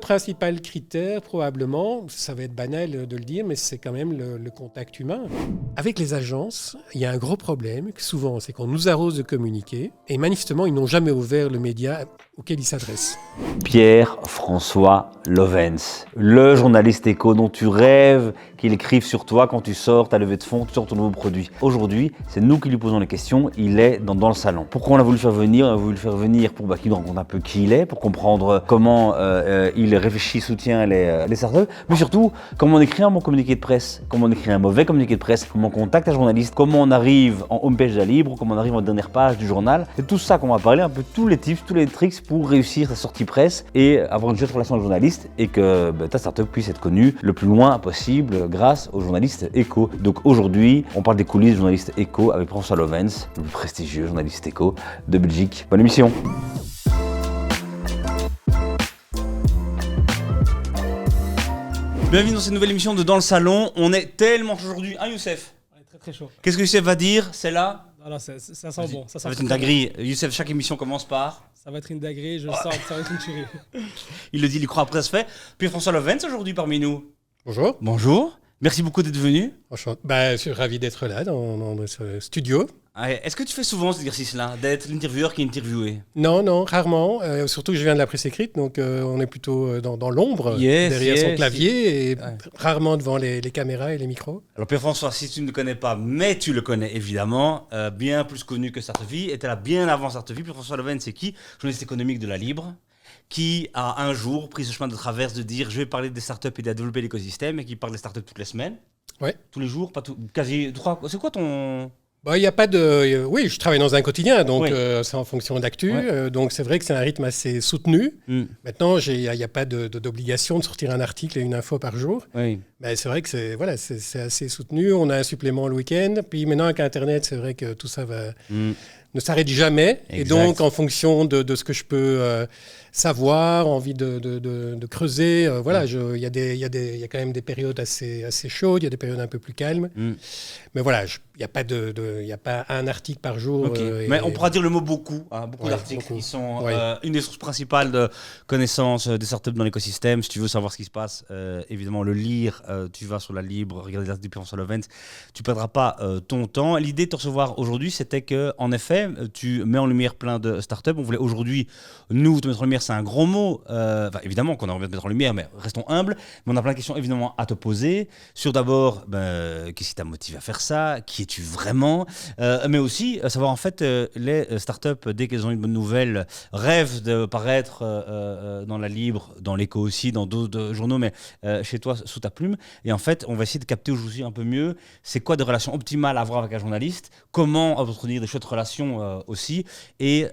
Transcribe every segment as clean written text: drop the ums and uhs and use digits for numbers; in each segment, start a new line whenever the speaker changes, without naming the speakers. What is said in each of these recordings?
principal critère, probablement, ça va être banal de le dire, mais c'est quand même le contact humain. Avec les agences, il y a un gros problème, souvent, c'est qu'on nous arrose de communiquer, et manifestement, ils n'ont jamais ouvert le média auquel ils s'adressent.
Pierre-François Lovens, le journaliste éco dont tu rêves qu'il écrive sur toi quand tu sors ta levée de fonds, tu sors ton nouveau produit. Aujourd'hui, c'est nous qui lui posons les questions, il est dans le salon. Pourquoi on a voulu le faire venir? On a voulu le faire venir pour qu'il nous raconte un peu qui il est, pour comprendre comment il réfléchit, soutient les startups, mais surtout comment on écrit un bon communiqué de presse, comment on écrit un mauvais communiqué de presse, comment on contacte un journaliste, comment on arrive en homepage de la Libre, comment on arrive en dernière page du journal. C'est tout ça qu'on va parler, un peu tous les tips, tous les tricks pour réussir sa sortie presse et avoir une chouette relation avec le journaliste et que ta startup puisse être connue le plus loin possible grâce aux journalistes éco. Donc aujourd'hui, on parle des coulisses des journalistes éco avec François Lovens, le plus prestigieux journaliste éco de Belgique. Bonne émission. Bienvenue dans cette nouvelle émission de Dans le Salon. On est tellement chaud aujourd'hui, hein Youssef?
On est très très chaud.
Qu'est-ce que Youssef va dire? C'est là?
Alors ça sent bon.
Ça va être une dinguerie. Youssef, chaque émission commence par...
Ça va être une dinguerie, je le sens, ça va être une tuerie.
Il le dit, il y croit, après ça se fait. Puis François Lovens aujourd'hui parmi nous.
Bonjour.
Bonjour. Merci beaucoup d'être venu.
Je suis ravi d'être là dans ce studio.
Est-ce que tu fais souvent cet exercice-là, d'être l'intervieweur qui est interviewé?
Non, rarement. Surtout que je viens de la presse écrite, donc on est plutôt dans l'ombre, derrière son clavier, et rarement devant les caméras et les micros.
Alors Pierre-François, si tu ne le connais pas, mais tu le connais évidemment, bien plus connu que Startupvie, était là bien avant Startupvie. Pierre-François Lovens, c'est qui? Journaliste économique de la Libre, qui a un jour pris ce chemin de traverse de dire je vais parler des startups et de développer l'écosystème, et qui parle des startups toutes les semaines.
Ouais.
Tous les jours, pas tout, quasi. C'est quoi ton...
Il y a pas de... Oui, je travaille dans un quotidien, donc
Oui.
C'est en fonction d'actu.
Ouais.
Donc c'est vrai que c'est un rythme assez soutenu. Maintenant, il n'y a pas d'obligation de sortir un article et une info par jour.
Oui.
Mais c'est vrai que c'est assez soutenu. On a un supplément le week-end. Puis maintenant, avec Internet, c'est vrai que tout ça ne s'arrête jamais.
Exact.
Et donc, en fonction de ce que je peux savoir, envie de creuser, il y a quand même des périodes assez chaudes, il y a des périodes un peu plus calmes. Mais voilà, il n'y a pas un article par jour.
Okay. Mais on pourra dire le mot beaucoup. Beaucoup d'articles qui sont une des sources principales de connaissances des startups dans l'écosystème. Si tu veux savoir ce qui se passe, évidemment, le lire, tu vas sur la Libre, regarder l'article de Pierre-François Lovens, tu ne perdras pas ton temps. L'idée de te recevoir aujourd'hui, c'était qu'en effet, tu mets en lumière plein de startups. On voulait aujourd'hui, nous, te mettre en lumière, c'est un gros mot. Évidemment qu'on a envie de te mettre en lumière, mais restons humbles. Mais on a plein de questions, évidemment, à te poser. Sur d'abord, qu'est-ce qui t'a motivé à faire ça? Qui es-tu vraiment? Mais aussi, savoir en fait, les startups, dès qu'elles ont une bonne nouvelle, rêvent de paraître dans la Libre, dans l'Éco aussi, dans d'autres journaux, mais chez toi, sous ta plume. Et en fait, on va essayer de capter aujourd'hui un peu mieux c'est quoi des relations optimales à avoir avec un journaliste, comment entretenir des chouettes relations aussi. Et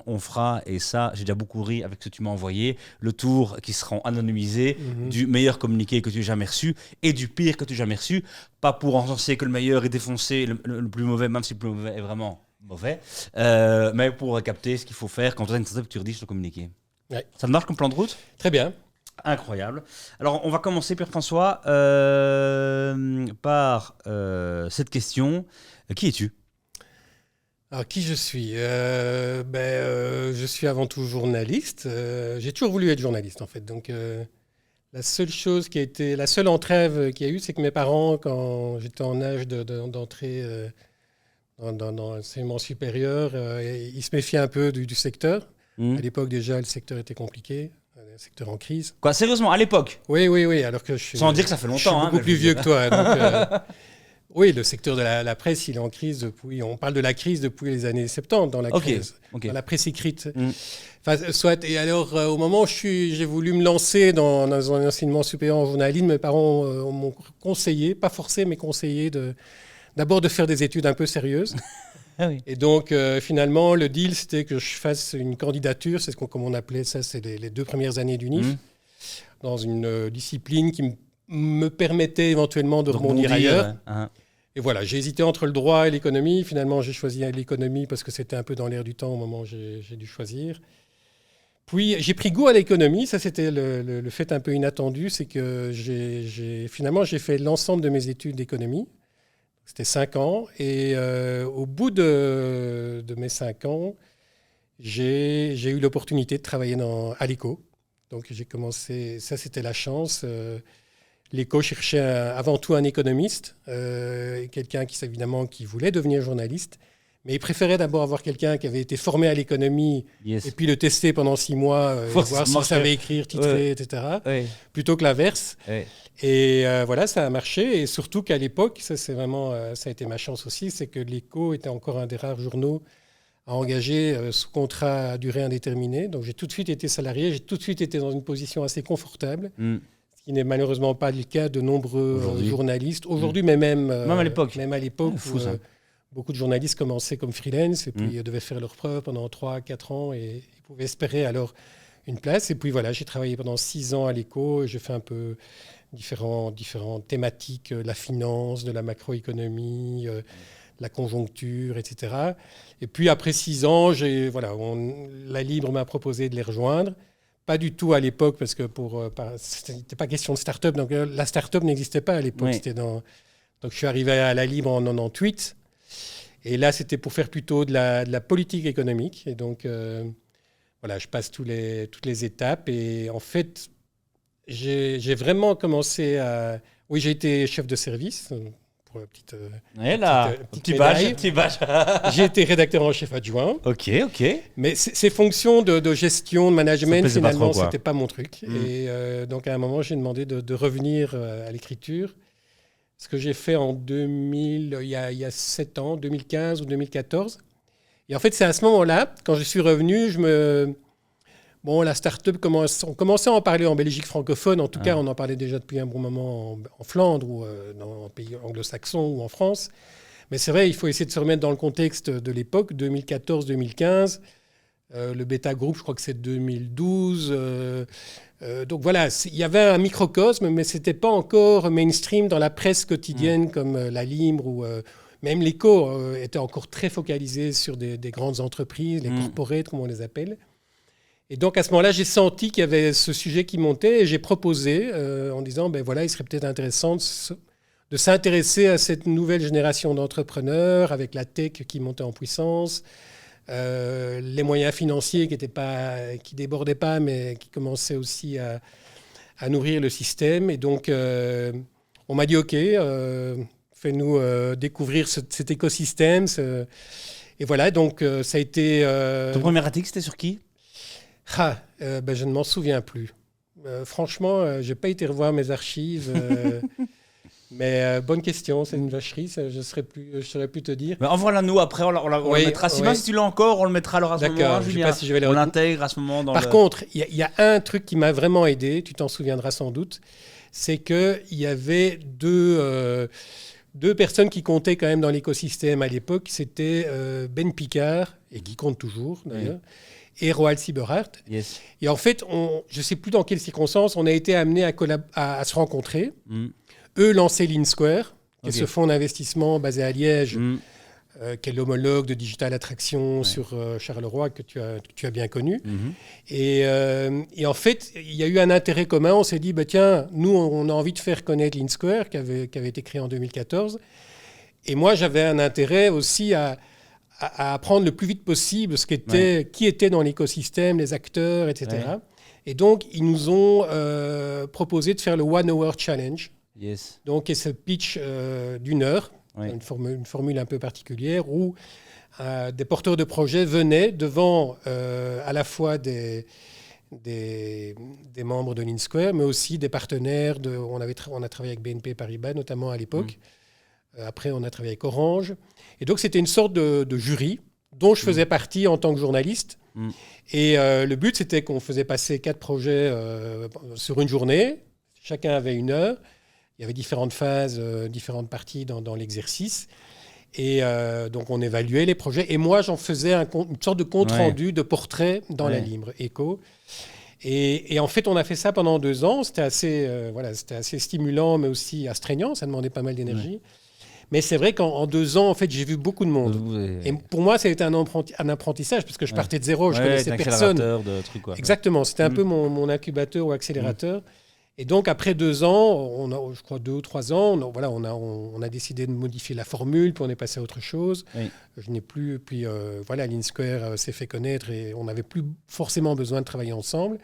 on fera, et ça, j'ai déjà beaucoup ri avec ce que tu m'as envoyé, le tour qui sera anonymisé du meilleur communiqué que tu aies jamais reçu et du pire que tu aies jamais reçu. Pas pour encenser que le meilleur est défoncé, le plus mauvais, même si le plus mauvais est vraiment mauvais, mais pour capter ce qu'il faut faire quand tu as une startup que tu rédiges le communiqué.
Ouais.
Ça te marche comme plan de route?
Très bien.
Incroyable. Alors, on va commencer, Pierre-François, par cette question. Qui es-tu?
Alors, qui je suis? Je suis avant tout journaliste. J'ai toujours voulu être journaliste, en fait. Donc, la seule entrave qu'il y a eu, c'est que mes parents, quand j'étais en âge d'entrer dans l'enseignement supérieur, ils se méfiaient un peu du secteur. À l'époque, déjà, le secteur était compliqué, le secteur en crise.
Quoi, sérieusement, à l'époque?
Oui, alors que je suis...
Sans dire que ça fait longtemps.
Je suis beaucoup plus vieux que toi. Donc, oui, le secteur de la presse, il est en crise depuis... On parle de la crise depuis les années 70 dans la crise, dans la presse écrite. Et alors, au moment où j'ai voulu me lancer dans un enseignement supérieur en journalisme, mes parents m'ont conseillé, pas forcé, mais conseillé d'abord de faire des études un peu sérieuses.
Ah oui.
Et donc, finalement, le deal, c'était que je fasse une candidature, c'est comme on appelait ça, c'est les 2 premières années d'UNIF, dans une discipline qui me permettait éventuellement de rebondir ailleurs.
Ouais.
Et voilà, j'ai hésité entre le droit et l'économie. Finalement, j'ai choisi l'économie parce que c'était un peu dans l'air du temps au moment où j'ai dû choisir. Puis, j'ai pris goût à l'économie. Ça, c'était le fait un peu inattendu. C'est que finalement, j'ai fait l'ensemble de mes études d'économie. C'était 5 ans. Et au bout de mes 5 ans, j'ai eu l'opportunité de travailler à l'ECO, Donc j'ai commencé, ça c'était la chance. L'Écho cherchait avant tout un économiste, quelqu'un évidemment qui voulait devenir journaliste, mais il préférait d'abord avoir quelqu'un qui avait été formé à l'économie et puis le tester pendant 6 mois, et voir s'il savait écrire, titrer, etc., plutôt que l'inverse. Et voilà, ça a marché. Et surtout qu'à l'époque, ça a été ma chance aussi, c'est que l'Écho était encore un des rares journaux à engager sous contrat à durée indéterminée. Donc j'ai tout de suite été salarié, j'ai tout de suite été dans une position assez confortable. Ce qui n'est malheureusement pas le cas de nombreux journalistes. Aujourd'hui, mais même à l'époque. Où, beaucoup de journalistes commençaient comme freelance et puis devaient faire leurs preuves pendant 3-4 ans et ils pouvaient espérer alors une place. Et puis voilà, j'ai travaillé pendant 6 ans à l'Écho. J'ai fait un peu différentes thématiques, la finance, de la macroéconomie, la conjoncture, etc. Et puis après 6 ans, la Libre m'a proposé de les rejoindre. Pas du tout à l'époque, parce que c'était pas question de start-up. Donc la start-up n'existait pas à l'époque. Donc je suis arrivé à la Libre en 98. Et là, c'était pour faire plutôt de la politique économique. Et donc, je passe toutes les étapes. Et en fait, j'ai vraiment commencé à... Oui, j'ai été chef de service, pour
petit badge.
J'ai été rédacteur en chef adjoint.
Ok.
Mais ces fonctions de gestion, de management, finalement, ce n'était pas mon truc. Et donc, à un moment, j'ai demandé de revenir à l'écriture. Ce que j'ai fait en 2000, il y a 7 ans, 2015 ou 2014. Et en fait, c'est à ce moment-là, quand je suis revenu, la start-up, on commençait à en parler en Belgique francophone. En tout cas, on en parlait déjà depuis un bon moment en Flandre ou dans un pays anglo-saxon ou en France. Mais c'est vrai, il faut essayer de se remettre dans le contexte de l'époque, 2014-2015. Le Beta Group, je crois que c'est 2012. Donc voilà, il y avait un microcosme, mais ce n'était pas encore mainstream dans la presse quotidienne comme la Libre ou même l'Écho était encore très focalisé sur des grandes entreprises, les corporates, comme on les appelle. Et donc à ce moment-là, j'ai senti qu'il y avait ce sujet qui montait et j'ai proposé en disant, il serait peut-être intéressant de s'intéresser à cette nouvelle génération d'entrepreneurs avec la tech qui montait en puissance. Les moyens financiers qui débordaient pas, mais qui commençaient aussi à nourrir le système. Et donc, on m'a dit, OK, fais-nous découvrir cet écosystème. Et voilà, donc ça a été...
Ton premier article, c'était sur qui ?
Je ne m'en souviens plus. Franchement, je n'ai pas été revoir mes archives. Mais bonne question, c'est une vacherie, je saurais plus te dire.
Mais envoie-la nous après, on le mettra. Si tu l'as encore, on le mettra alors à ce moment-là.
Je sais pas si je vais
on l'intègre à ce moment.
Par contre, il y a un truc qui m'a vraiment aidé, tu t'en souviendras sans doute, c'est qu'il y avait deux personnes qui comptaient quand même dans l'écosystème à l'époque. C'était Ben Picard, et qui compte toujours d'ailleurs, et Roald Sieberhardt.
Yes.
Et en fait, je ne sais plus dans quelles circonstances, on a été amenés à se rencontrer. Eux lançaient LeanSquare, qui est ce fonds d'investissement basé à Liège, qui est l'homologue de Digital Attraction sur Charleroi, que tu as bien connu. Et en fait, il y a eu un intérêt commun. On s'est dit, tiens, nous, on a envie de faire connaître LeanSquare, qui avait été créé en 2014. Et moi, j'avais un intérêt aussi à apprendre le plus vite possible qui était dans l'écosystème, les acteurs, etc. Ouais. Et donc, ils nous ont proposé de faire le One Hour Challenge.
Yes.
Donc, et ce pitch d'1 heure, une formule un peu particulière, où des porteurs de projets venaient devant à la fois des membres de LeanSquare, mais aussi des partenaires. On a travaillé avec BNP Paribas, notamment à l'époque. Après, on a travaillé avec Orange. Et donc, c'était une sorte de jury dont je faisais partie en tant que journaliste. Et le but, c'était qu'on faisait passer 4 projets sur une journée. Chacun avait 1 heure. Il y avait différentes phases, différentes parties dans l'exercice. Et donc, on évaluait les projets. Et moi, j'en faisais une sorte de compte-rendu de portrait dans la Libre Écho. Et en fait, on a fait ça pendant 2 ans. C'était assez stimulant, mais aussi astreignant. Ça demandait pas mal d'énergie. Mais c'est vrai qu'en 2 ans, en fait, j'ai vu beaucoup de monde. Et pour moi, ça a été un apprentissage, parce que je partais de zéro, je connaissais personne.
De trucs, quoi.
Exactement, c'était un peu mon incubateur ou accélérateur. Et donc, après 2 ans, je crois 2 ou 3 ans, on a décidé de modifier la formule, puis on est passé à autre chose.
Oui.
Je n'ai plus... Puis l'InSquare s'est fait connaître et on n'avait plus forcément besoin de travailler ensemble,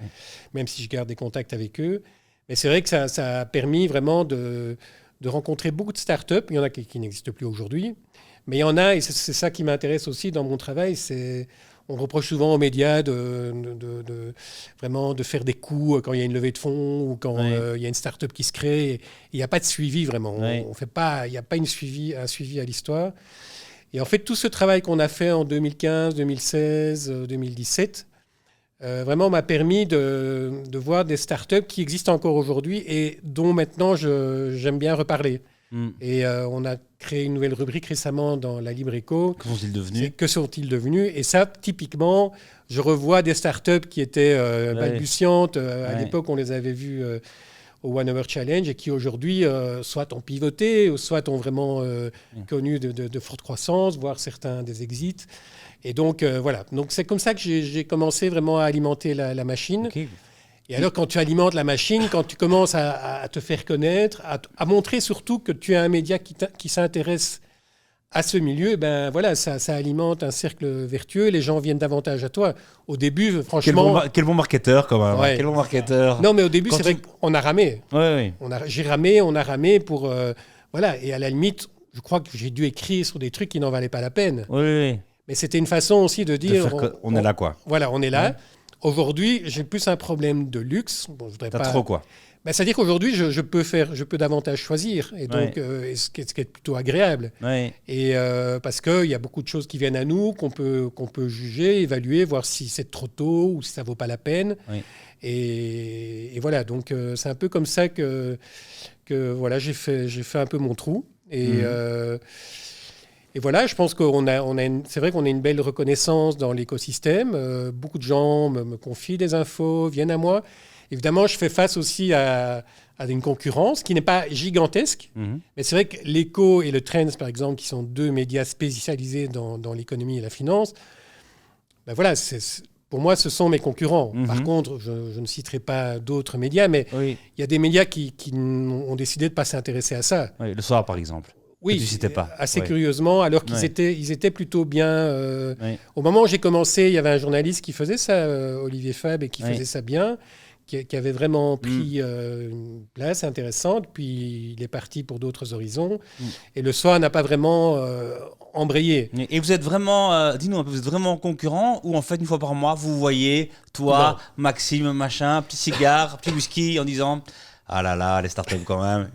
même si je garde des contacts avec eux. Mais c'est vrai que ça a permis vraiment de rencontrer beaucoup de startups. Il y en a qui n'existent plus aujourd'hui. Mais il y en a, et c'est ça qui m'intéresse aussi dans mon travail, on reproche souvent aux médias vraiment de faire des coups quand il y a une levée de fonds ou quand il y a une start-up qui se crée. Il n'y a pas de suivi vraiment. On fait pas, il n'y a pas un suivi à l'histoire. Et en fait, tout ce travail qu'on a fait en 2015, 2016, 2017, vraiment m'a permis de voir des start-up qui existent encore aujourd'hui et dont maintenant j'aime bien reparler. Et on a créé une nouvelle rubrique récemment dans la Libre Éco.
Que sont-ils devenus ?
Que sont-ils devenus ? Et ça, typiquement, je revois des startups qui étaient balbutiantes. À l'époque, on les avait vues au One Hour Challenge et qui aujourd'hui, soit ont pivoté, ou soit ont vraiment connu de forte croissance, voire certains des exits. Et donc, voilà. Donc, c'est comme ça que j'ai commencé vraiment à alimenter la machine.
Okay.
Et alors, quand tu alimentes la machine, quand tu commences à te faire connaître, à montrer surtout que tu es un média qui s'intéresse à ce milieu, ben voilà, ça alimente un cercle vertueux. Les gens viennent davantage à toi. Au début, franchement...
Quel bon marketeur, quand même.
Ouais.
Quel bon marketeur.
Non, mais au début, c'est vrai qu'on a ramé.
Oui.
J'ai ramé, on a ramé pour... voilà, et à la limite, je crois que j'ai dû écrire sur des trucs qui n'en valaient pas la peine.
Oui.
Mais c'était une façon aussi de dire...
On est là, quoi.
Voilà, on est là. Ouais. Aujourd'hui, j'ai plus un problème de luxe. Bon, je voudrais
T'as
pas...
trop, quoi.
Ben, c'est-à-dire qu'aujourd'hui, je peux davantage choisir, et donc ce qui est plutôt agréable. Et parce qu'il y a beaucoup de choses qui viennent à nous, qu'on peut juger, évaluer, voir si c'est trop tôt ou si ça vaut pas la peine. Et voilà, donc c'est un peu comme ça que voilà, j'ai fait un peu mon trou. Et voilà, je pense c'est vrai qu'on a une belle reconnaissance dans l'écosystème. Beaucoup de gens me confient des infos, viennent à moi. Évidemment, je fais face aussi à une concurrence qui n'est pas gigantesque. Mais c'est vrai que l'Écho et le Trends, par exemple, qui sont 2 médias spécialisés dans l'économie et la finance, ben voilà, pour moi, ce sont mes concurrents. Par contre, je ne citerai pas d'autres médias, mais il y a des médias qui ont décidé de ne pas s'intéresser à ça.
Oui, le soir, par exemple.
Oui,
tu citais pas.
Assez curieusement, alors qu'ils étaient plutôt bien... Au moment où j'ai commencé, il y avait un journaliste qui faisait ça, Olivier Fabre, et qui faisait ça bien, qui avait vraiment pris une place intéressante, puis il est parti pour d'autres horizons. Et le soir n'a pas vraiment embrayé.
Et vous êtes vraiment, dis-nous un peu, vous êtes vraiment concurrent ou en fait, une fois par mois, vous voyez, toi, Maxime, machin, petit cigare, petit whisky, en disant « Ah là là, les startups quand même ».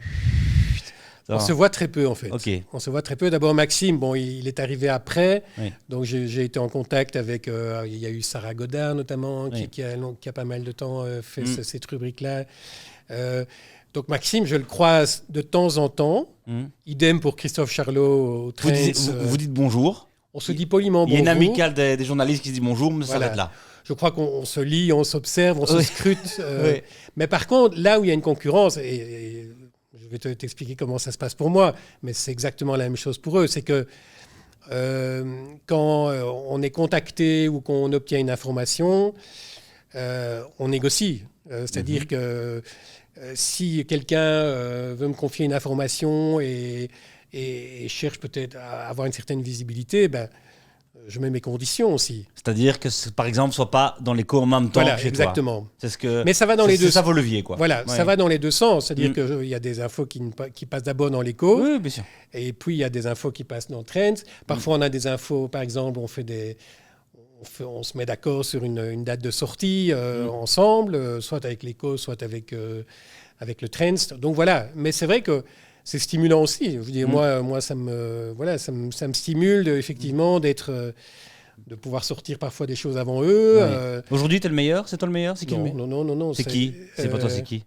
On se voit très peu, en fait.
Okay.
On se voit très peu. D'abord, Maxime, il est arrivé après. Donc, j'ai été en contact avec... il y a eu Sarah Godard, notamment, qui a pas mal de temps fait cette rubrique-là. Donc, Maxime, je le croise de temps en temps. Idem pour Christophe Charlot au Trends.
Vous dites bonjour.
On se dit poliment bonjour.
Il y a une amicale des journalistes qui dit bonjour, mais ça s'arrête là.
Je crois qu'on se lit, on s'observe, on se scrute. Mais par contre, là où il y a une concurrence... Je vais t'expliquer comment ça se passe pour moi, mais c'est exactement la même chose pour eux. C'est que quand on est contacté ou qu'on obtient une information, on négocie. C'est-à-dire que si quelqu'un veut me confier une information et cherche peut-être à avoir une certaine visibilité, je mets mes conditions aussi.
C'est-à-dire que, par exemple, soit pas dans l'Écho en même temps chez
exactement.
toi. C'est ce que.
Mais ça va dans les deux.
C'est ça vos leviers, quoi.
Voilà, ça va dans les deux sens. C'est-à-dire qu'il y a des infos qui passent d'abord dans l'Écho.
Oui, bien sûr.
Et puis il y a des infos qui passent dans Trends. Parfois, on a des infos, par exemple, on se met d'accord sur une date de sortie ensemble, soit avec l'Écho, soit avec le Trends. Donc voilà. Mais c'est vrai que c'est stimulant aussi. Je veux dire, moi, ça me stimule effectivement de pouvoir sortir parfois des choses avant eux.
Aujourd'hui, t'es le meilleur ? C'est toi le meilleur ? C'est qui
Non.
C'est qui ? C'est pas toi, c'est qui ?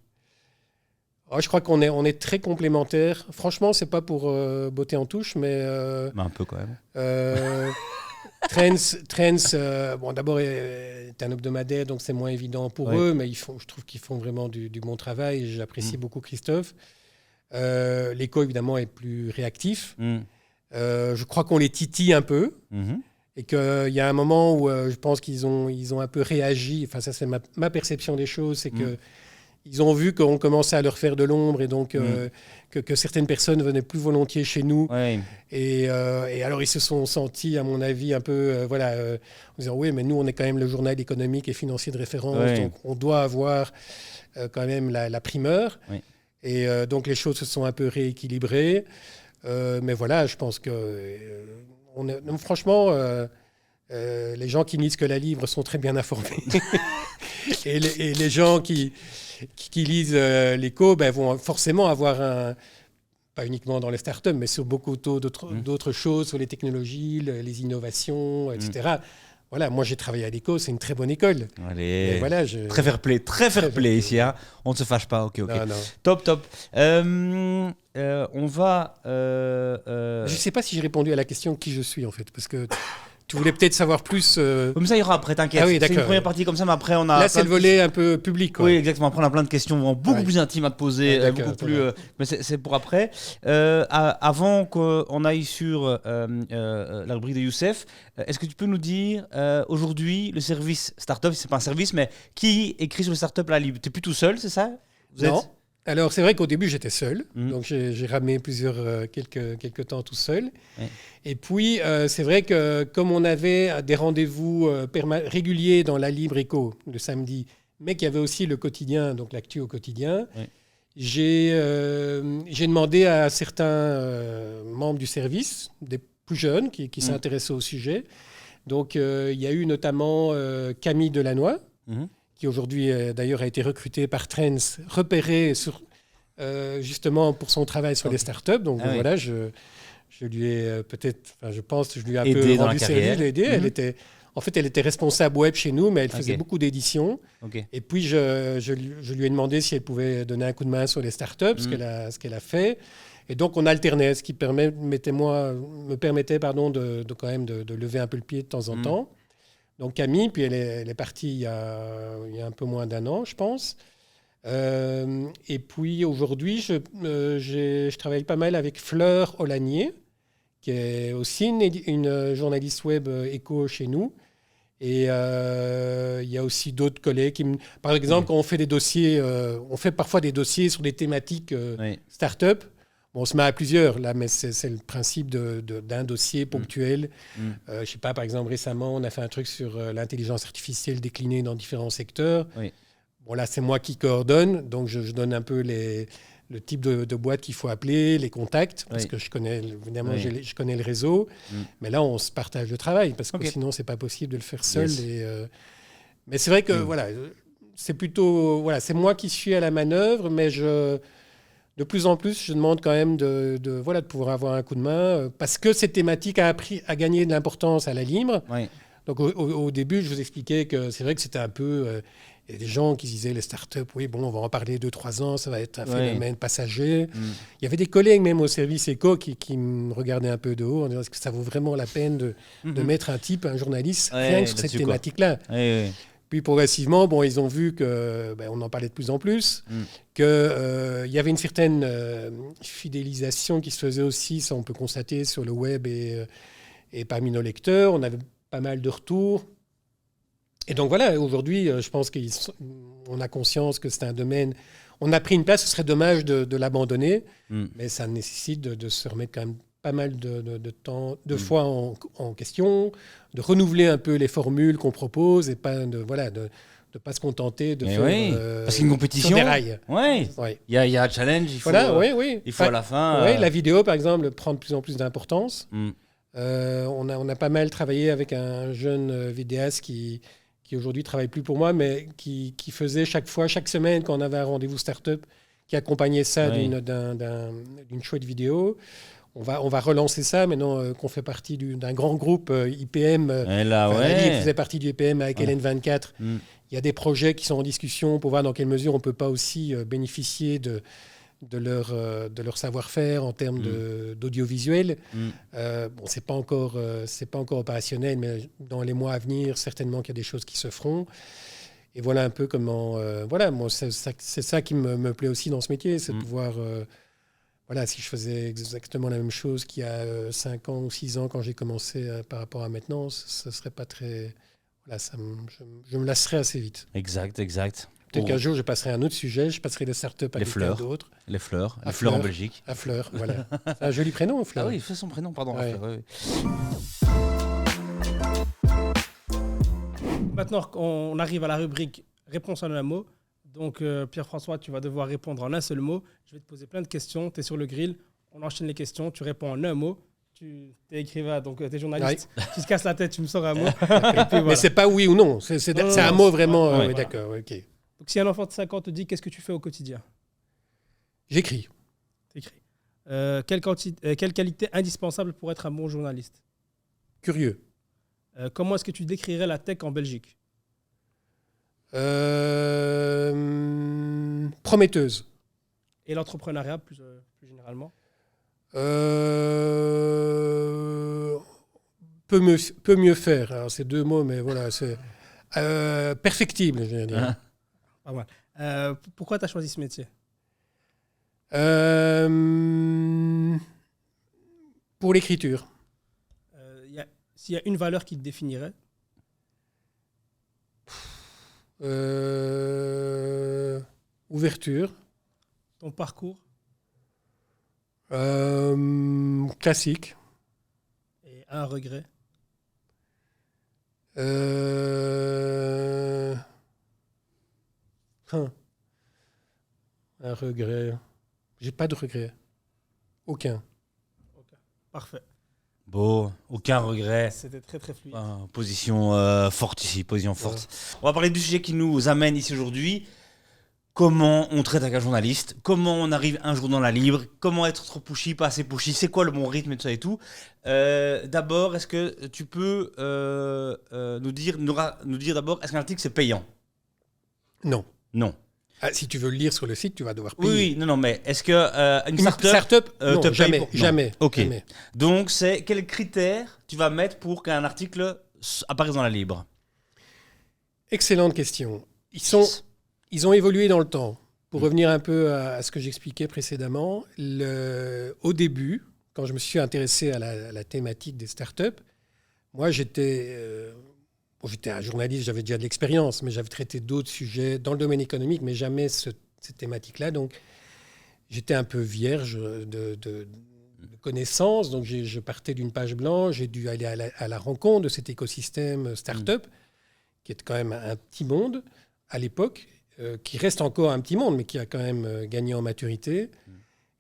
Je crois qu'on est très complémentaires. Franchement, c'est pas pour botter en touche, mais
un peu quand même.
Trends, d'abord, c'est un hebdomadaire, donc c'est moins évident pour eux, mais je trouve qu'ils font vraiment du bon travail. J'apprécie beaucoup Christophe. L'Écho, évidemment, est plus réactif. Je crois qu'on les titille un peu. Et qu'il y a un moment où je pense qu'ils ont un peu réagi. Enfin, ça, c'est ma perception des choses. C'est que ils ont vu qu'on commençait à leur faire de l'ombre et donc que certaines personnes venaient plus volontiers chez nous.
Ouais.
Et alors, ils se sont sentis, à mon avis, un peu, en disant, oui, mais nous, on est quand même le journal économique et financier de référence, donc on doit avoir quand même la primeur.
Ouais.
Et donc, les choses se sont un peu rééquilibrées. Mais voilà, je pense que, franchement, les gens qui lisent que la livre sont très bien informés. et les gens qui lisent l'écho vont forcément avoir pas uniquement dans les startups, mais sur beaucoup d'autres choses, sur les technologies, les innovations, etc. Voilà, moi j'ai travaillé à l'éco, c'est une très bonne école.
Allez,
voilà,
très fair play ici, hein. On ne se fâche pas, ok.
Non.
Top. On va...
Je ne sais pas si j'ai répondu à la question qui je suis en fait, parce que tu voulais peut-être savoir plus.
Comme ça, il y aura après, t'inquiète.
Ah oui,
c'est une
d'accord.
première partie comme ça, mais après, on a.
Là, c'est le volet un peu public, quoi.
Oui, exactement. Après, on a plein de questions beaucoup plus intimes à te poser, beaucoup plus. Mais c'est pour après. Avant qu'on aille sur la rubrique de Youssef, est-ce que tu peux nous dire aujourd'hui le service startup, c'est pas un service, mais qui écrit sur le startup la libre? Tu n'es plus tout seul, c'est ça?
Non. Alors, c'est vrai qu'au début, j'étais seul. Donc, j'ai ramé quelques temps tout seul. Ouais. Et puis, c'est vrai que comme on avait des rendez-vous réguliers dans la Libre Éco le samedi, mais qu'il y avait aussi le quotidien, donc l'actu au quotidien, j'ai demandé à certains membres du service, des plus jeunes, qui s'intéressaient au sujet. Donc, il y a eu notamment Camille Delannoy, qui aujourd'hui d'ailleurs a été recruté par Trends, repéré justement pour son travail sur les startups. Donc voilà, je lui ai je pense que je lui ai un peu rendu service, je l'ai aidé. Elle était responsable web chez nous, mais elle faisait beaucoup d'éditions. Et puis je lui ai demandé si elle pouvait donner un coup de main sur les startups, ce qu'elle a fait. Et donc on alternait, ce qui me permettait de quand même de lever un peu le pied de temps en temps. Donc Camille, puis elle est partie il y a un peu moins d'un an, je pense. Et puis aujourd'hui, je travaille pas mal avec Fleur Olanier, qui est aussi une journaliste web éco chez nous. Et il y a aussi d'autres collègues par exemple, quand on fait des dossiers, on fait parfois des dossiers sur des thématiques start-up. Bon, on se met à plusieurs, là, mais c'est le principe d'un dossier ponctuel. Je sais pas, par exemple, récemment, on a fait un truc sur l'intelligence artificielle déclinée dans différents secteurs. Bon, là, c'est moi qui coordonne, donc je donne un peu le type de boîte qu'il faut appeler, les contacts, parce que je connais le réseau. Mais là, on se partage le travail, parce que sinon, c'est pas possible de le faire seul. Mais c'est vrai que, c'est plutôt... c'est moi qui suis à la manœuvre, mais de plus en plus, je demande quand même de pouvoir avoir un coup de main, parce que cette thématique a gagné de l'importance à la Libre. Donc au début, je vous expliquais que c'est vrai que c'était un peu... Il y a des gens qui disaient, les startups, on va en parler 2-3 ans, ça va être un phénomène passager. Il y avait des collègues même au service éco qui me regardaient un peu de haut en disant, est-ce que ça vaut vraiment la peine de mettre un journaliste rien que sur cette thématique-là. Puis progressivement, ils ont vu que, on en parlait de plus en plus, qu'il y avait une certaine fidélisation qui se faisait aussi, ça on peut constater sur le web et parmi nos lecteurs. On avait pas mal de retours. Et donc voilà, aujourd'hui, je pense qu'on a conscience que c'est un domaine... On a pris une place, ce serait dommage de l'abandonner, mais ça nécessite de se remettre quand même pas mal de temps, fois en question, de renouveler un peu les formules qu'on propose et pas de pas se contenter de faire
parce qu'une compétition,
sur des rails.
Il y a un challenge, il faut, il faut à la fin...
La vidéo, par exemple, prend de plus en plus d'importance. On a pas mal travaillé avec un jeune vidéaste qui aujourd'hui travaille plus pour moi, mais qui faisait chaque semaine, quand on avait un rendez-vous start-up, qui accompagnait ça d'une chouette vidéo. On va relancer ça maintenant qu'on fait partie d'un grand groupe IPM. Il faisait partie du IPM avec LN24. Il y a des projets qui sont en discussion pour voir dans quelle mesure on ne peut pas aussi bénéficier de leur savoir-faire en termes d'audiovisuel. C'est pas encore opérationnel, mais dans les mois à venir, certainement qu'il y a des choses qui se feront. Et voilà un peu comment... moi, c'est ça qui me plaît aussi dans ce métier, c'est de pouvoir... si je faisais exactement la même chose qu'il y a 5 ans ou 6 ans quand j'ai commencé par rapport à maintenant, ce ne serait pas très... je me lasserais assez vite.
Exact.
Peut-être qu'un jour, je passerai à un autre sujet, je passerai des startups à quelqu'un d'autre.
Les fleurs
À
en
Fleur.
Belgique.
À Fleur, voilà. C'est un joli prénom, Fleur.
Ah oui, c'est son prénom, pardon.
Ouais.
Fleur, oui.
Maintenant, on arrive à la rubrique réponse en un mot. Donc, Pierre-François, tu vas devoir répondre en un seul mot. Je vais te poser plein de questions. Tu es sur le grill. On enchaîne les questions. Tu réponds en un mot. Tu es écrivain, donc tu es journaliste. Tu te casses la tête, tu me sors un mot. Et puis, voilà.
Mais c'est pas oui ou non. C'est
Non,
un
non,
mot vraiment.
ouais,
Oui,
voilà.
d'accord, ok.
Donc, si un enfant de 5 ans te dit qu'est-ce que tu fais au quotidien,
J'écris.
t'écris. Quelle qualité indispensable pour être un bon journaliste?
Curieux.
Comment est-ce que tu décrirais la tech en Belgique?
Prometteuse.
Et l'entrepreneuriat, plus généralement?
Peut mieux faire. Alors, c'est deux mots, mais voilà. C'est perfectible, je veux dire.
Hein?
Pas mal. Pourquoi tu as choisi ce métier?
Pour l'écriture.
S'il y a une valeur qui te définirait?
Ouverture.
Ton parcours?
Classique.
Et un regret?
Un regret. J'ai pas de regret. Aucun.
Parfait.
Bon, aucun regret.
C'était très très fluide.
Position forte ici, position forte. On va parler du sujet qui nous amène ici aujourd'hui. Comment on traite avec un journaliste? Comment on arrive un jour dans la libre? Comment être trop pushy, pas assez pushy? C'est quoi le bon rythme et tout ça et tout? D'abord, est-ce que tu peux nous dire d'abord, est-ce qu'un article c'est payant?
Non.
Non.
Ah, si tu veux le lire sur le site, tu vas devoir
Oui,
payer.
oui, non, mais est-ce que une
Une
start-up
non,
te paye
jamais,
pour... Non.
jamais.
Ok.
Jamais.
Donc, c'est quels critères tu vas mettre pour qu'un article apparaisse dans la libre?
Excellente question. Ils ont évolué dans le temps. Pour revenir un peu à ce que j'expliquais précédemment, au début, quand je me suis intéressé à la thématique des startups, moi j'étais un journaliste, j'avais déjà de l'expérience, mais j'avais traité d'autres sujets dans le domaine économique, mais jamais cette thématique-là. Donc j'étais un peu vierge de connaissances. Donc je partais d'une page blanche, j'ai dû aller à la rencontre de cet écosystème startup, qui est quand même un petit monde à l'époque. Qui reste encore un petit monde, mais qui a quand même gagné en maturité.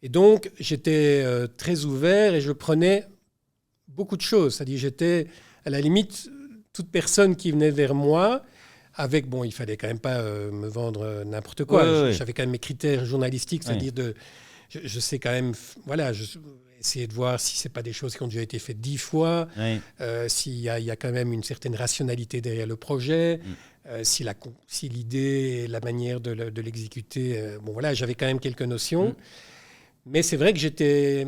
Et donc, j'étais très ouvert et je prenais beaucoup de choses. C'est-à-dire, j'étais, à la limite, toute personne qui venait vers moi, avec, bon, il fallait quand même pas me vendre n'importe quoi.
Ouais.
J'avais quand même mes critères journalistiques, c'est-à-dire je sais quand même, voilà, essayer de voir si c'est pas des choses qui ont déjà été faites 10 fois, s'il y a quand même une certaine rationalité derrière le projet. Si l'idée et la manière de l'exécuter, bon voilà, j'avais quand même quelques notions. Mais c'est vrai que j'étais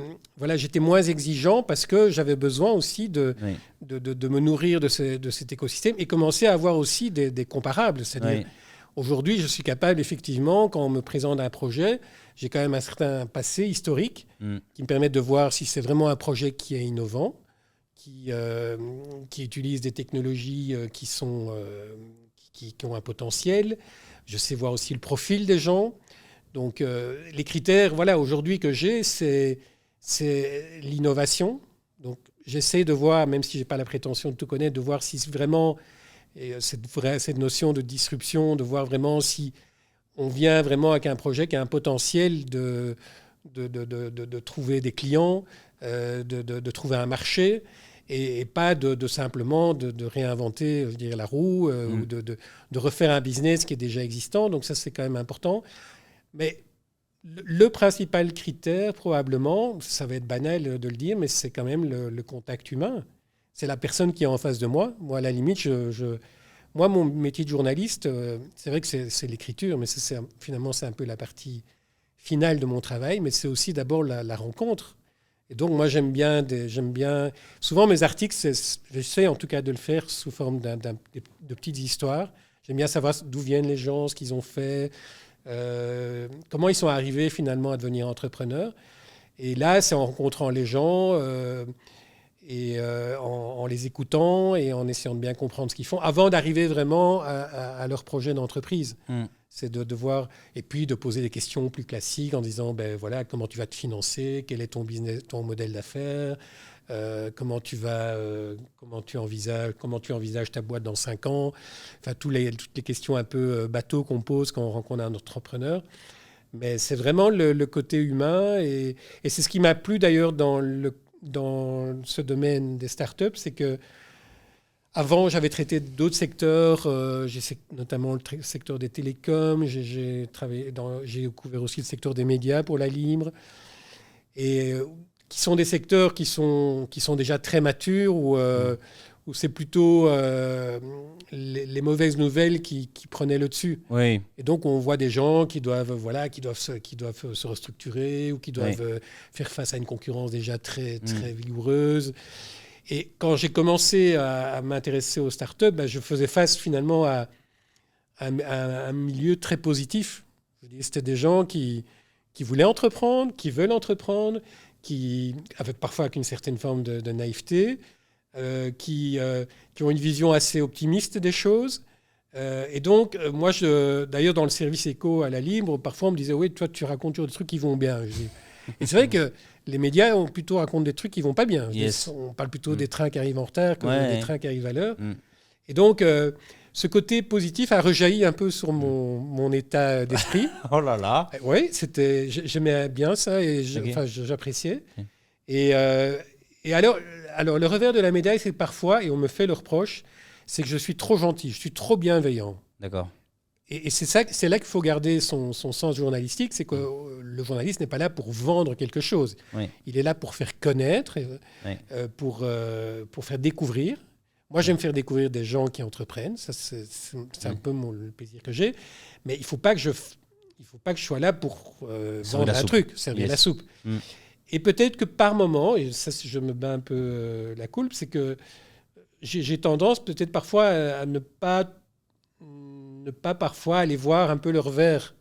moins exigeant parce que j'avais besoin aussi de me nourrir de cet écosystème et commencer à avoir aussi des comparables. C'est-à-dire, aujourd'hui, je suis capable, effectivement, quand on me présente un projet, j'ai quand même un certain passé historique qui me permet de voir si c'est vraiment un projet qui est innovant, qui utilise des technologies qui ont un potentiel. Je sais voir aussi le profil des gens. Donc, les critères, voilà, aujourd'hui que j'ai, c'est l'innovation. Donc, j'essaie de voir, même si je n'ai pas la prétention de tout connaître, de voir si vraiment cette notion de disruption, de voir vraiment si on vient vraiment avec un projet qui a un potentiel de trouver des clients, de trouver un marché. Et pas simplement de réinventer, je dirais, la roue ou de refaire un business qui est déjà existant. Donc ça, c'est quand même important. Mais le principal critère, probablement, ça va être banal de le dire, mais c'est quand même le contact humain. C'est la personne qui est en face de moi. Moi, à la limite, moi, mon métier de journaliste, c'est vrai que c'est l'écriture, mais finalement, c'est un peu la partie finale de mon travail, mais c'est aussi d'abord la rencontre. Et donc, moi, j'aime bien. Souvent, mes articles, j'essaie en tout cas de le faire sous forme de petites histoires. J'aime bien savoir d'où viennent les gens, ce qu'ils ont fait, comment ils sont arrivés finalement à devenir entrepreneurs. Et là, c'est en rencontrant les gens et en les écoutant et en essayant de bien comprendre ce qu'ils font avant d'arriver vraiment à leur projet d'entreprise. C'est de devoir, et puis de poser des questions plus classiques en disant, ben voilà, comment tu vas te financer, quel est ton business, ton modèle d'affaires, comment tu envisages ta boîte dans 5 ans, enfin toutes les questions un peu bateau qu'on pose quand on rencontre un entrepreneur. Mais c'est vraiment le côté humain, et c'est ce qui m'a plu d'ailleurs dans ce domaine des startups, c'est que avant, j'avais traité d'autres secteurs, notamment le secteur des télécoms, j'ai couvert aussi le secteur des médias pour la Libre, et qui sont des secteurs qui sont déjà très matures, où c'est plutôt les mauvaises nouvelles qui prenaient le dessus.
Oui.
Et donc, on voit des gens qui doivent se restructurer, ou qui doivent faire face à une concurrence déjà très, très vigoureuse. Et quand j'ai commencé à m'intéresser aux startups, je faisais face finalement à un milieu très positif. C'était des gens qui voulaient entreprendre, qui veulent entreprendre, parfois avec une certaine forme de naïveté, qui ont une vision assez optimiste des choses. Et donc, moi, d'ailleurs, dans le service éco à la Libre, parfois on me disait « Oui, toi, tu racontes toujours des trucs qui vont bien. » Et c'est vrai que les médias ont plutôt raconté des trucs qui vont pas bien. On parle plutôt des trains qui arrivent en retard que des trains qui arrivent à l'heure. Et donc, ce côté positif a rejailli un peu sur mon état d'esprit.
Oh là là.
Oui, j'aimais bien ça, et j'appréciais. Et alors, le revers de la médaille, c'est parfois, et on me fait le reproche, c'est que je suis trop gentil, je suis trop bienveillant.
D'accord.
Et c'est là qu'il faut garder son sens journalistique, c'est que le journaliste n'est pas là pour vendre quelque chose.
Oui.
Il est là pour faire connaître, pour faire découvrir. Moi, j'aime faire découvrir des gens qui entreprennent. Ça, c'est un peu le plaisir que j'ai. Mais il ne faut pas que je sois là pour vendre un truc, servir la soupe. Et peut-être que par moment, et ça, je me bats un peu la coulpe, c'est que j'ai tendance peut-être parfois à ne pas parfois aller voir un peu le revers.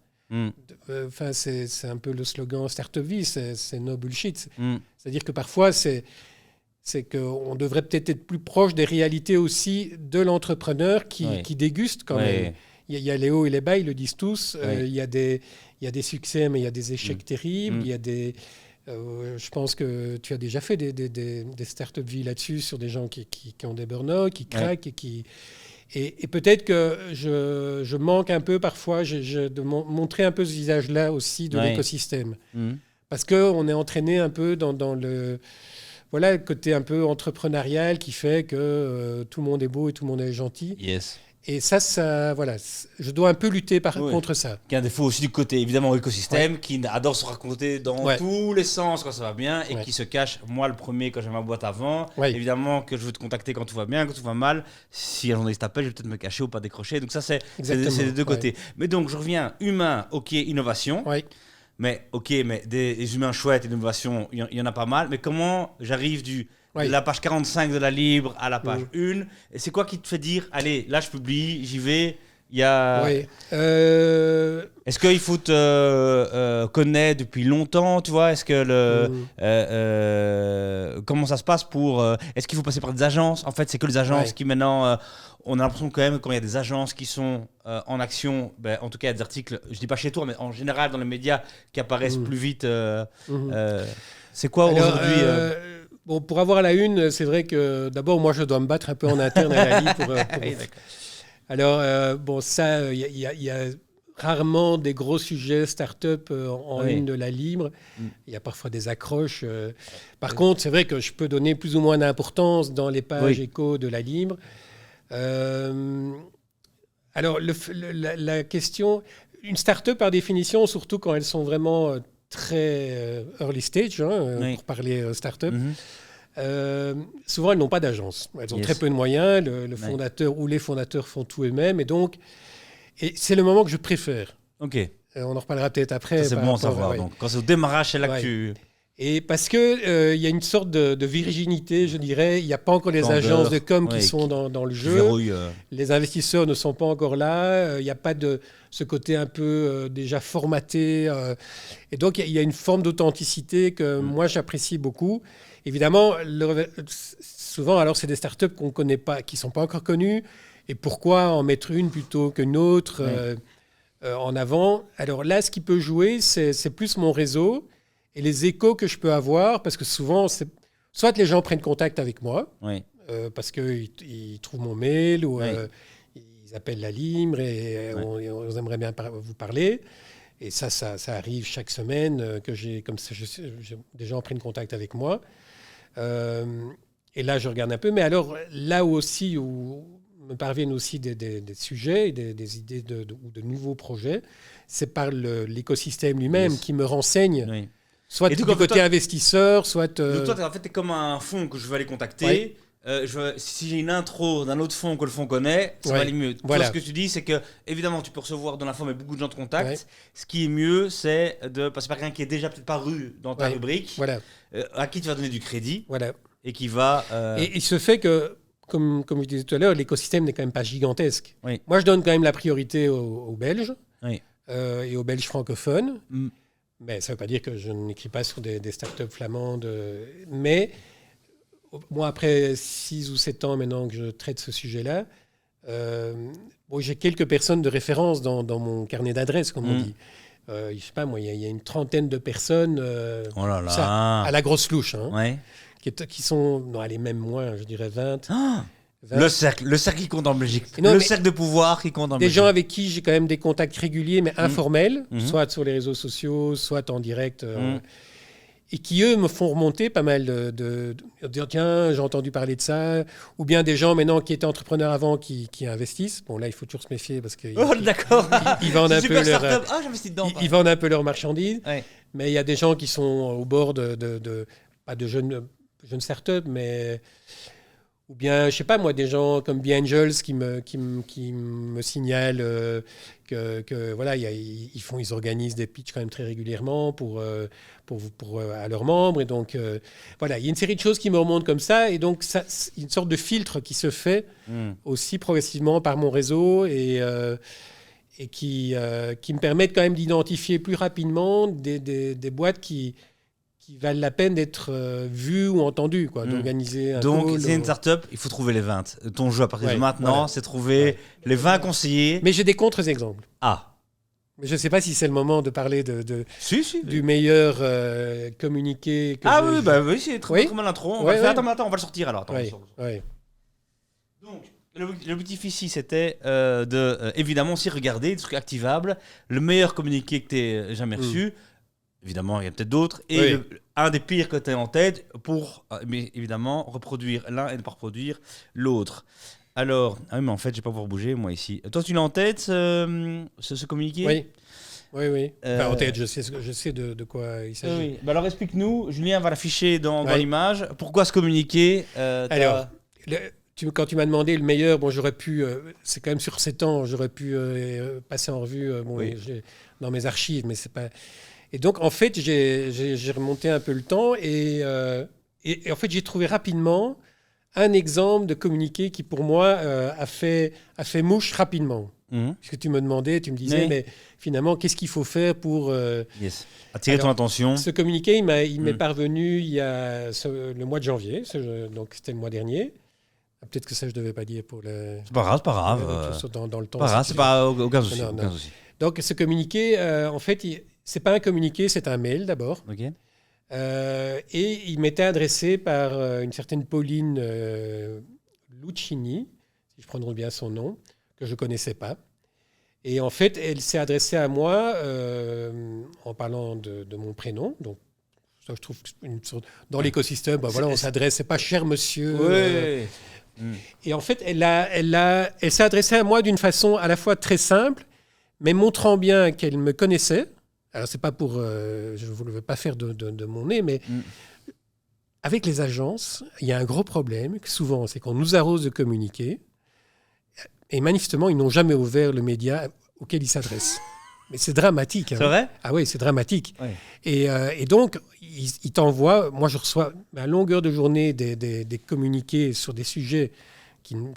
C'est un peu le slogan Startup Vie, c'est no bullshit. C'est-à-dire que parfois, c'est qu'on devrait peut-être être plus proche des réalités aussi de l'entrepreneur qui déguste quand même. Il y a les hauts et les bas, ils le disent tous. Il y a des succès, mais il y a des échecs terribles. Il y a je pense que tu as déjà fait des Startup Vie là-dessus, sur des gens qui ont des burn-out, qui craquent et peut-être que je manque un peu parfois de montrer un peu ce visage-là aussi de l'écosystème. Parce qu'on est entraîné un peu dans le côté un peu entrepreneurial qui fait que tout le monde est beau et tout le monde est gentil.
Yes.
Et ça, voilà, je dois un peu lutter contre ça.
Il y a un défaut aussi du côté, évidemment, écosystème, qui adore se raconter dans tous les sens quand ça va bien, et qui se cache. Moi, le premier, quand j'ai ma boîte avant, évidemment que je veux te contacter quand tout va bien, quand tout va mal. Si un journaliste t'appelle, je vais peut-être me cacher ou pas décrocher. Donc ça, c'est des deux côtés. Mais donc, je reviens, humain, ok, innovation. Mais des humains chouettes, innovation, il y en a pas mal. Mais comment j'arrive de la page 45 de la Libre à la page 1, et c'est quoi qui te fait dire, allez, là je publie, j'y vais, il y a... Est-ce qu'il faut te connaître depuis longtemps, tu vois? Est-ce que comment ça se passe pour... est-ce qu'il faut passer par des agences? En fait, c'est que les agences qui maintenant... on a l'impression quand même, quand il y a des agences qui sont en action, en tout cas il y a des articles, je dis pas chez toi, mais en général dans les médias qui apparaissent plus vite. C'est quoi aujourd'hui
Bon, pour avoir la une, c'est vrai que d'abord, moi, je dois me battre un peu en interne à la Libre. Alors, il y a rarement des gros sujets start-up en une de la Libre. Il y a parfois des accroches. Par contre, c'est vrai que je peux donner plus ou moins d'importance dans les pages éco de la Libre. Alors, la question... Une start-up, par définition, surtout quand elles sont vraiment... très early stage, pour parler start-up. Souvent, elles n'ont pas d'agence. Elles ont très peu de moyens. Le fondateur ou les fondateurs font tout eux-mêmes. Et c'est le moment que je préfère.
Ok.
On en reparlera peut-être après.
Ça, c'est bon à savoir. Donc, quand c'est au démarrage, c'est là que tu...
Et parce qu'il y a une sorte de virginité, je dirais. Il n'y a pas encore les agences de com qui sont dans le jeu. Les investisseurs ne sont pas encore là. Il n'y a pas de ce côté un peu déjà formaté. Et donc, il y a une forme d'authenticité que moi, j'apprécie beaucoup. Évidemment, souvent, alors, c'est des startups qu'on ne connaît pas, qui ne sont pas encore connues. Et pourquoi en mettre une plutôt qu'une autre en avant. Alors là, ce qui peut jouer, c'est plus mon réseau et les échos que je peux avoir, parce que souvent, soit les gens prennent contact avec moi, parce qu'ils trouvent mon mail, ou ils appellent la Libre et on aimerait bien vous parler. Et ça arrive chaque semaine que des gens prennent contact avec moi. Et là, je regarde un peu. Mais alors, là aussi où me parviennent aussi des sujets, des idées ou de nouveaux projets, c'est par l'écosystème lui-même qui me renseigne.
Oui.
Soit du côté investisseur, soit...
Donc toi, en fait, tu es comme un fonds que je vais aller contacter. Si j'ai une intro d'un autre fonds que le fonds connaît, ça va aller mieux. Toi, ce que tu dis, c'est que, évidemment, tu peux recevoir de l'info, mais beaucoup de gens te contactent. Ce qui est mieux, c'est de passer par quelqu'un qui est déjà peut-être paru dans ta rubrique, à qui tu vas donner du crédit, et qui va...
Et il se fait que, comme je disais tout à l'heure, l'écosystème n'est quand même pas gigantesque. Moi, je donne quand même la priorité aux Belges et aux Belges francophones. Mais ça ne veut pas dire que je n'écris pas sur des startups flamandes. Mais moi, après 6 ou 7 ans maintenant que je traite ce sujet-là, j'ai quelques personnes de référence dans mon carnet d'adresses, comme on dit. Je ne sais pas, moi, il y a une trentaine de personnes à la grosse louche. Qui sont, même moins, je dirais 20.
Le cercle qui compte en Belgique. Le cercle de pouvoir qui compte en Belgique.
Des gens avec qui j'ai quand même des contacts réguliers, mais informels, soit sur les réseaux sociaux, soit en direct, et qui, eux, me font remonter pas mal de dire, tiens, j'ai entendu parler de ça, ou bien des gens maintenant qui étaient entrepreneurs avant qui investissent. Bon, là, il faut toujours se méfier parce qu'ils ils vendent un peu leur marchandise, mais il y a des gens qui sont au bord pas de jeunes startups, mais... Ou bien, je sais pas moi, des gens comme The Angels qui me signalent que voilà, ils organisent des pitchs quand même très régulièrement pour à leurs membres. Et donc, voilà, il y a une série de choses qui me remontent comme ça. Et donc, une sorte de filtre qui se fait aussi progressivement par mon réseau et qui me permettent quand même d'identifier plus rapidement des boîtes qui valent la peine d'être vues ou entendues, d'organiser un
Donc,
call,
c'est une startup, il faut trouver les 20. Ton jeu à partir de maintenant, c'est trouver les 20 conseillers.
Mais j'ai des contre-exemples. Mais je ne sais pas si c'est le moment de parler du meilleur communiqué que
oui, c'est très mal l'intro. On va le faire. Attends, on va le sortir alors. Donc, l'objectif ici, c'était évidemment aussi regarder des trucs activables, le meilleur communiqué que tu aies jamais reçu. Évidemment, il y a peut-être d'autres. Et un des pires que tu as en tête pour, mais évidemment, reproduire l'un et ne pas reproduire l'autre. Alors, mais en fait, je ne vais pas pouvoir bouger, moi, ici. Toi, tu l'as en tête, ce communiqué ?
Oui. Enfin, en tête, je sais de quoi il s'agit.
Oui. Alors, explique-nous. Julien va l'afficher dans l'image. Pourquoi ce communiqué
Alors, quand tu m'as demandé le meilleur, j'aurais pu... c'est quand même sur 7 ans, j'aurais pu passer en revue dans mes archives, mais c'est pas... Et donc, en fait, j'ai remonté un peu le temps et en fait, j'ai trouvé rapidement un exemple de communiqué qui, pour moi, a fait mouche rapidement. Puisque tu me demandais, tu me disais, mais finalement, qu'est-ce qu'il faut faire pour...
attirer ton attention.
Ce communiqué, il m'est parvenu il y a le mois de janvier, donc c'était le mois dernier. Peut-être que ça, je ne devais pas dire pour le...
C'est pas grave.
Dans le temps.
Pas grave, c'est pas aucun souci.
Donc, ce communiqué, en fait... C'est pas un communiqué, c'est un mail d'abord. Et il m'était adressé par une certaine Pauline Lucchini, si je prononce bien son nom, que je ne connaissais pas. Et en fait, elle s'est adressée à moi en parlant de mon prénom. Donc, ça, je trouve dans l'écosystème, on s'adresse, c'est pas cher monsieur. Et en fait, elle s'est adressée à moi d'une façon à la fois très simple, mais montrant bien qu'elle me connaissait. Alors, c'est pas pour... je ne veux pas faire de mon nez, mais avec les agences, il y a un gros problème, souvent, c'est qu'on nous arrose de communiquer, et manifestement, ils n'ont jamais ouvert le média auquel ils s'adressent. Mais c'est dramatique.
C'est vrai ?
Ah oui, c'est dramatique. Et donc, ils t'envoient... Moi, je reçois à longueur de journée des communiqués sur des sujets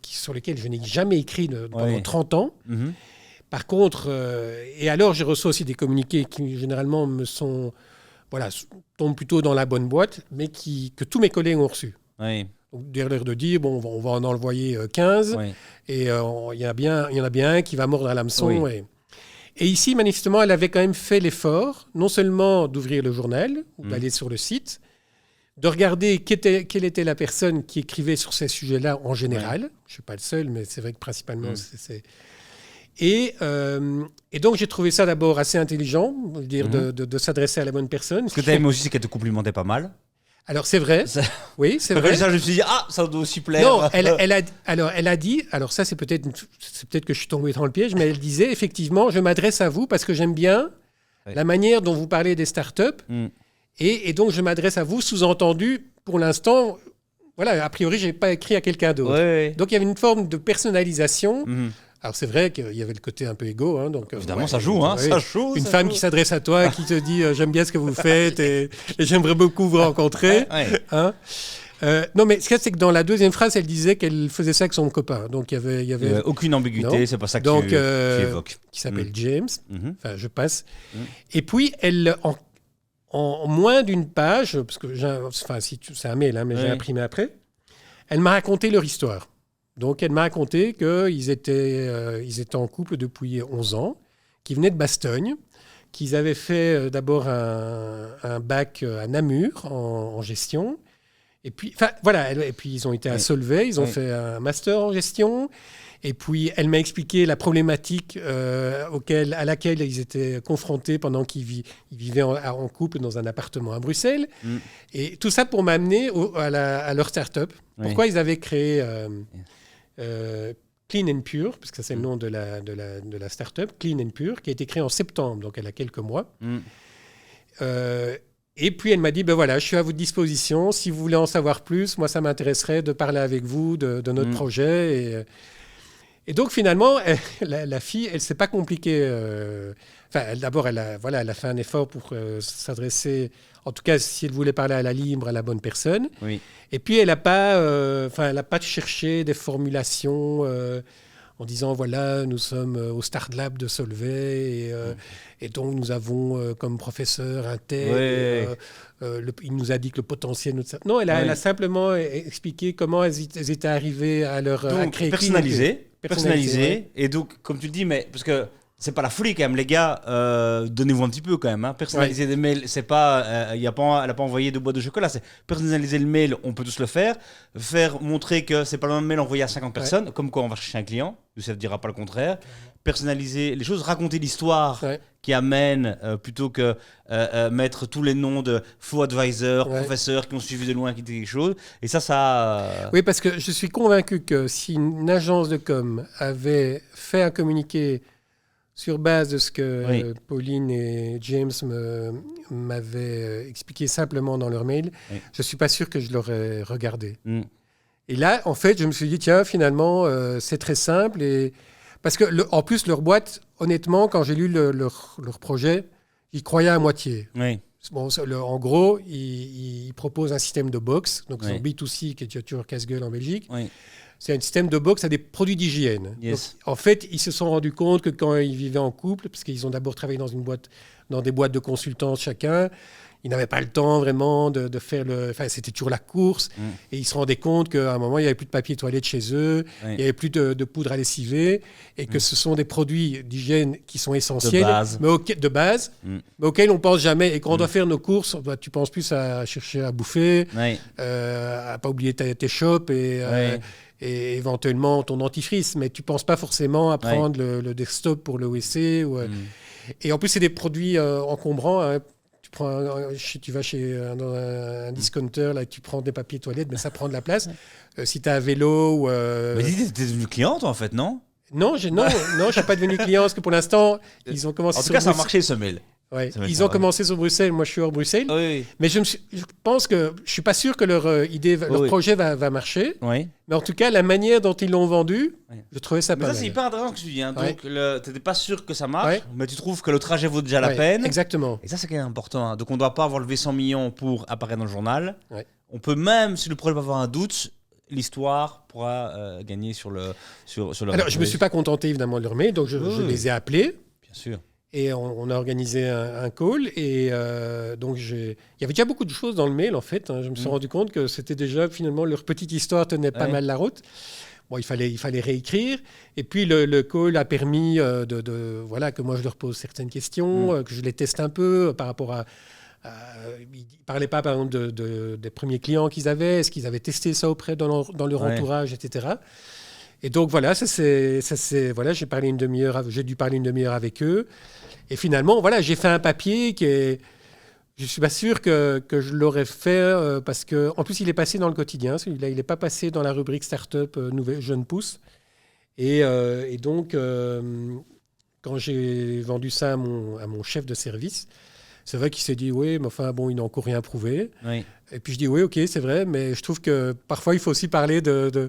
sur lesquels je n'ai jamais écrit pendant 30 ans. Par contre, et alors je reçois aussi des communiqués qui généralement tombent plutôt dans la bonne boîte, mais que tous mes collègues ont reçus. Donc, l'air de dire, on va en envoyer 15, et il y en a bien un qui va mordre à l'hameçon. Et ici, manifestement, elle avait quand même fait l'effort, non seulement d'ouvrir le journal, ou d'aller sur le site, de regarder quelle était la personne qui écrivait sur ces sujets-là en général. Je ne suis pas le seul, mais c'est vrai que principalement, c'est... Et donc, j'ai trouvé ça d'abord assez intelligent, je veux dire, de s'adresser à la bonne personne.
Ce que tu as aimé aussi, c'est qu'elle te complimentait pas mal.
Alors, c'est vrai. Oui, c'est vrai.
Ça, je me suis dit, ça doit aussi plaire.
Non, elle a dit, alors ça, c'est peut-être que je suis tombé dans le piège, mais elle disait, effectivement, je m'adresse à vous parce que j'aime bien la manière dont vous parlez des startups. Et donc, je m'adresse à vous, sous-entendu, pour l'instant, voilà, a priori, je n'ai pas écrit à quelqu'un d'autre. Donc, il y avait une forme de personnalisation. Alors, c'est vrai qu'il y avait le côté un peu égo. Hein, donc,
évidemment, ça joue. Ça joue.
Une femme qui s'adresse à toi, qui te dit j'aime bien ce que vous faites et j'aimerais beaucoup vous rencontrer. Hein. Non, mais ce qu'il y a, c'est que dans la deuxième phrase, elle disait qu'elle faisait ça avec son copain. Donc, il y avait
aucune ambiguïté, c'est pas ça que tu évoques.
Qui s'appelle James. Enfin, je passe. Et puis, elle, en moins d'une page, parce que c'est un mail, hein, mais j'ai imprimé après, elle m'a raconté leur histoire. Donc, elle m'a raconté qu'ils étaient en couple depuis 11 ans, qu'ils venaient de Bastogne, qu'ils avaient fait d'abord un bac à Namur en gestion. Et puis, voilà, et puis ils ont été à Solvay, ils ont fait un master en gestion. Et puis, elle m'a expliqué la problématique à laquelle ils étaient confrontés pendant qu'ils vivaient en couple dans un appartement à Bruxelles. Et tout ça pour m'amener à leur start-up. Pourquoi ils avaient créé Clean and Pure, parce que c'est le nom de la start-up, Clean and Pure, qui a été créée en septembre, donc elle a quelques mois. Et puis elle m'a dit, voilà, je suis à votre disposition. Si vous voulez en savoir plus, moi, ça m'intéresserait de parler avec vous de notre projet. Et donc finalement, la fille, elle ne s'est pas compliquée. D'abord, elle a fait un effort pour s'adresser, en tout cas, si elle voulait parler à la libre, à la bonne personne. Et puis, elle n'a pas cherché des formulations en disant, voilà, nous sommes au Start Lab de Solvay et donc nous avons comme professeur un tel. Il nous a dit que le potentiel... Non, elle a simplement expliqué comment elles étaient arrivées à à créer...
Personnalisé. Et donc, comme tu le dis, mais parce que c'est pas la folie quand même, les gars, donnez-vous un petit peu quand même. Hein. Personnaliser des mails, c'est pas, elle n'a pas envoyé de boîte de chocolat, c'est personnaliser le mail, on peut tous le faire. Faire montrer que c'est pas le même mail envoyé à 50 personnes, comme quoi on va chercher un client, ça ne dira pas le contraire. Personnaliser les choses, raconter l'histoire qui amène, plutôt que mettre tous les noms de faux advisors, professeurs qui ont suivi de loin, qui disent quelque chose. Et ça...
Oui, parce que je suis convaincu que si une agence de com avait fait un communiqué sur base de ce que Pauline et James m'avaient expliqué simplement dans leur mail, je ne suis pas sûr que je l'aurais regardé. Et là, en fait, je me suis dit, tiens, finalement, c'est très simple. Parce que, en plus, leur boîte, honnêtement, quand j'ai lu leur projet, j'y croyais à moitié. Bon, en gros, ils proposent un système de box, donc c'est B2C, qui est toujours casse-gueule en Belgique. C'est un système de box à des produits d'hygiène. Donc, en fait, ils se sont rendus compte que quand ils vivaient en couple, parce qu'ils ont d'abord travaillé dans des boîtes de consultants chacun, ils n'avaient pas le temps vraiment de faire c'était toujours la course. Et ils se rendaient compte qu'à un moment, il n'y avait plus de papier toilette chez eux, il n'y avait plus de poudre à lessiver, et que ce sont des produits d'hygiène qui sont essentiels, de base, mais auxquels on ne pense jamais. Et quand on doit faire nos courses, tu penses plus à chercher à bouffer, à ne pas oublier tes chopes et éventuellement ton dentifrice, mais tu ne penses pas forcément à prendre le desktop pour le WC. Et en plus, c'est des produits encombrants. Hein. Tu vas dans un discounter, là, tu prends des papiers toilettes, mais ça prend de la place. Si tu as un vélo...
Mais tu es devenu cliente, en fait, non ?
Non, je ne suis pas devenu client, parce que pour l'instant, ils ont commencé...
En tout cas, ça a marché, ce mail.
Ils ont commencé sur Bruxelles, moi je suis hors Bruxelles, mais je pense que je suis pas sûr que leur projet va marcher, mais en tout cas la manière dont ils l'ont vendu, je trouvais ça pas mal.
Ça c'est hyper intéressant que tu dis, hein. Donc tu n'étais pas sûr que ça marche, mais tu trouves que le trajet vaut déjà la peine.
Exactement.
Et ça c'est quand même important, hein. Donc on ne doit pas avoir levé 100 millions pour apparaître dans le journal. On peut même, si le projet peut avoir un doute, l'histoire pourra gagner sur le... Alors
je me suis pas contenté évidemment de leur mail, donc je les ai appelés.
Bien sûr.
Et on a organisé un call. Et donc, il y avait déjà beaucoup de choses dans le mail, en fait. Hein. Je me suis rendu compte que c'était déjà, finalement, leur petite histoire tenait pas mal la route. Bon, il fallait réécrire. Et puis, le call a permis voilà, que moi, je leur pose certaines questions, que je les teste un peu par rapport à... Ils ne parlaient pas, par exemple, des premiers clients qu'ils avaient. Est-ce qu'ils avaient testé ça auprès dans leur entourage, etc. Et donc, voilà, voilà, j'ai dû parler une demi-heure avec eux. Et finalement, voilà, j'ai fait un papier qui est... Je ne suis pas sûr que je l'aurais fait parce que, en plus, il est passé dans le quotidien. Celui-là, il n'est pas passé dans la rubrique Startup Jeune Pousse. Et donc, quand j'ai vendu ça à mon chef de service, c'est vrai qu'il s'est dit, oui, mais enfin, bon, ils n'ont encore rien prouvé.
Oui.
Et puis je dis, oui, ok, c'est vrai, mais je trouve que parfois, il faut aussi parler de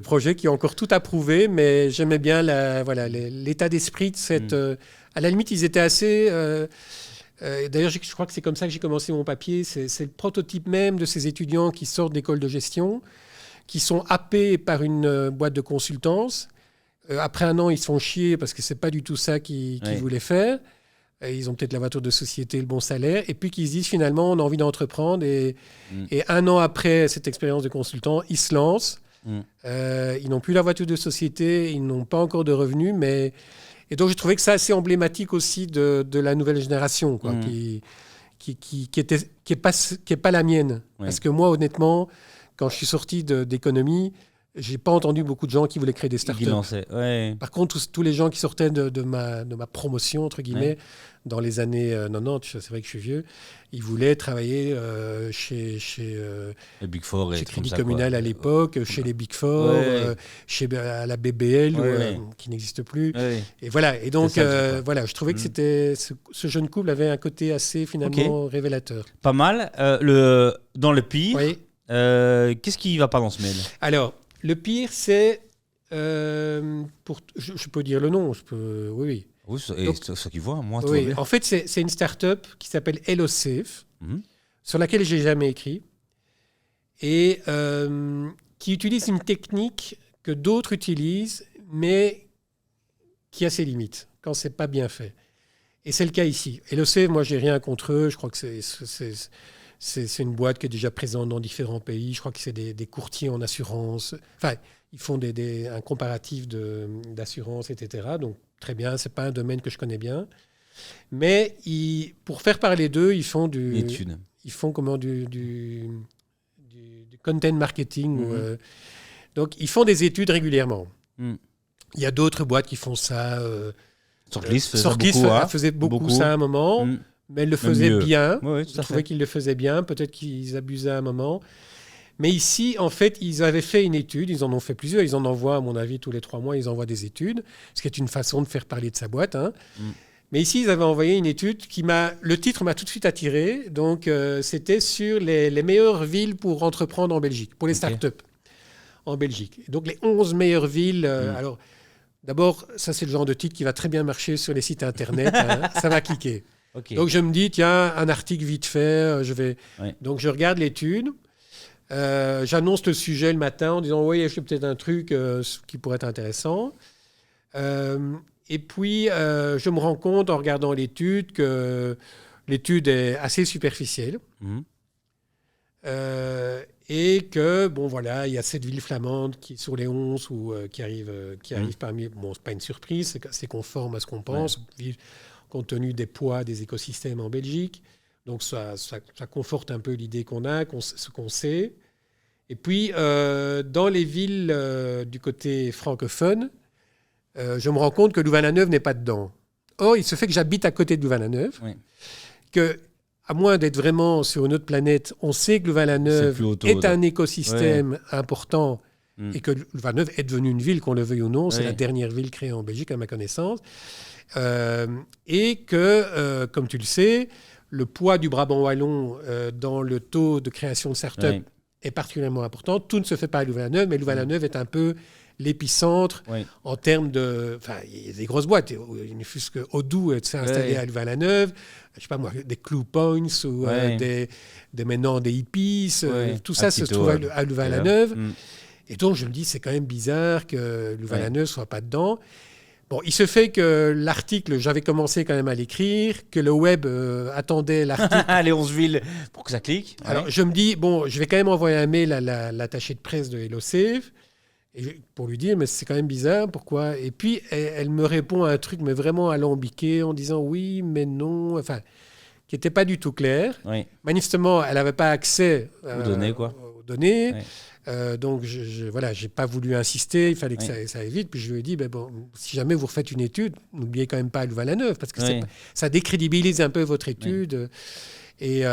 projets qui ont encore tout à prouver. Mais j'aimais bien l'état d'esprit de cette... à la limite, ils étaient assez... D'ailleurs, je crois que c'est comme ça que j'ai commencé mon papier. C'est le prototype même de ces étudiants qui sortent d'école de gestion, qui sont happés par une boîte de consultance. Après un an, ils se font chier parce que ce n'est pas du tout ça qu'ils voulaient faire. Ils ont peut-être la voiture de société, le bon salaire. Et puis qu'ils se disent finalement, on a envie d'entreprendre. Et un an après cette expérience de consultant, ils se lancent. Ils n'ont plus la voiture de société, ils n'ont pas encore de revenus, mais... Et donc, j'ai trouvé que c'est assez emblématique aussi de la nouvelle génération, quoi, qui est pas la mienne. Oui. Parce que moi, honnêtement, quand je suis sorti d'économie, j'ai pas entendu beaucoup de gens qui voulaient créer des startups.
Ouais.
Par contre, tous les gens qui sortaient de ma promotion, entre guillemets, dans les années 90, c'est vrai que je suis vieux, ils voulaient travailler chez
les Big Four,
chez Crédit Communal à l'époque, chez les Big Four, à la BBL, qui n'existe plus. Et voilà. Et donc, voilà, je trouvais que ce jeune couple avait un côté assez finalement révélateur.
Pas mal. Dans le pire, qu'est-ce qui ne va pas dans ce mail?
Alors, le pire, c'est... je peux dire le nom, oui.
Oui, c'est ça qu'ils voient, moi.
Oui, en fait, c'est une start-up qui s'appelle HelloSafe, sur laquelle je n'ai jamais écrit, et qui utilise une technique que d'autres utilisent, mais qui a ses limites, quand ce n'est pas bien fait. Et c'est le cas ici. HelloSafe, moi, je n'ai rien contre eux. Je crois que c'est une boîte qui est déjà présente dans différents pays. Je crois que c'est des courtiers en assurance. Enfin, ils font un comparatif d'assurance, etc. Donc, très bien, ce n'est pas un domaine que je connais bien. Mais pour faire parler d'eux, ils font du content marketing. Donc, ils font des études régulièrement. Il y a d'autres boîtes qui font ça.
Sortlist
faisait beaucoup ça à un moment. Mais elle le faisait bien. Je trouvais qu'ils le faisaient bien. Peut-être qu'ils abusaient à un moment. Mais ici, en fait, ils avaient fait une étude. Ils en ont fait plusieurs. Ils en envoient, à mon avis, tous les 3 mois, ils envoient des études. Ce qui est une façon de faire parler de sa boîte. Mais ici, ils avaient envoyé une étude le titre m'a tout de suite attiré. Donc, c'était sur les meilleures villes pour entreprendre en Belgique, pour les startups en Belgique. Et donc, les 11 meilleures villes. Alors, d'abord, ça, c'est le genre de titre qui va très bien marcher sur les sites Internet. Ça va cliquer. Donc, je me dis, tiens, un article vite fait, Donc, je regarde l'étude. J'annonce le sujet le matin en disant, oui, j'ai peut-être un truc qui pourrait être intéressant. Et puis, je me rends compte en regardant l'étude que l'étude est assez superficielle. Et que, bon, voilà, il y a cette ville flamande qui, sur les 11 qui arrive parmi... Bon, c'est pas une surprise, c'est conforme à ce qu'on pense. Compte tenu des poids des écosystèmes en Belgique. Donc, ça conforte un peu l'idée qu'on a, ce qu'on sait. Et puis, dans les villes du côté francophone, je me rends compte que Louvain-la-Neuve n'est pas dedans. Or, il se fait que j'habite à côté de Louvain-la-Neuve, que, à moins d'être vraiment sur une autre planète, on sait que Louvain-la-Neuve est un écosystème important et que Louvain-la-Neuve est devenue une ville, qu'on le veuille ou non. C'est la dernière ville créée en Belgique, à ma connaissance. Et que, comme tu le sais, le poids du Brabant wallon dans le taux de création de start-up est particulièrement important. Tout ne se fait pas à Louvain-la-Neuve, mais Louvain-la-Neuve est un peu l'épicentre en termes de... Enfin, il y a des grosses boîtes. Il ne fût-ce que Odoo s'est installé à Louvain-la-Neuve. Je ne sais pas moi, des Clue Points ou maintenant des hippies. Tout ça se trouve à Louvain-la-Neuve. Et donc, je me dis, c'est quand même bizarre que Louvain-la-Neuve ne soit pas dedans. Bon, il se fait que l'article, j'avais commencé quand même à l'écrire, que le web attendait l'article.
Les 11 villes pour que ça clique.
Alors, je me dis, bon, je vais quand même envoyer un mail à l'attaché de presse de HelloSafe. Et pour lui dire, mais c'est quand même bizarre, pourquoi? Et puis, elle me répond à un truc, mais vraiment alambiqué, en disant oui, mais non, enfin, qui n'était pas du tout clair.
Oui.
Manifestement, elle n'avait pas accès
Aux données, quoi.
aux données.
Oui.
Donc, voilà, j'ai pas voulu insister, il fallait que
Oui.
ça aille vite. Puis je lui ai dit, ben bon, si jamais vous refaites une étude, n'oubliez quand même pas Louvain-la-Neuve, parce que
Oui.
ça décrédibilise un peu votre étude. Et,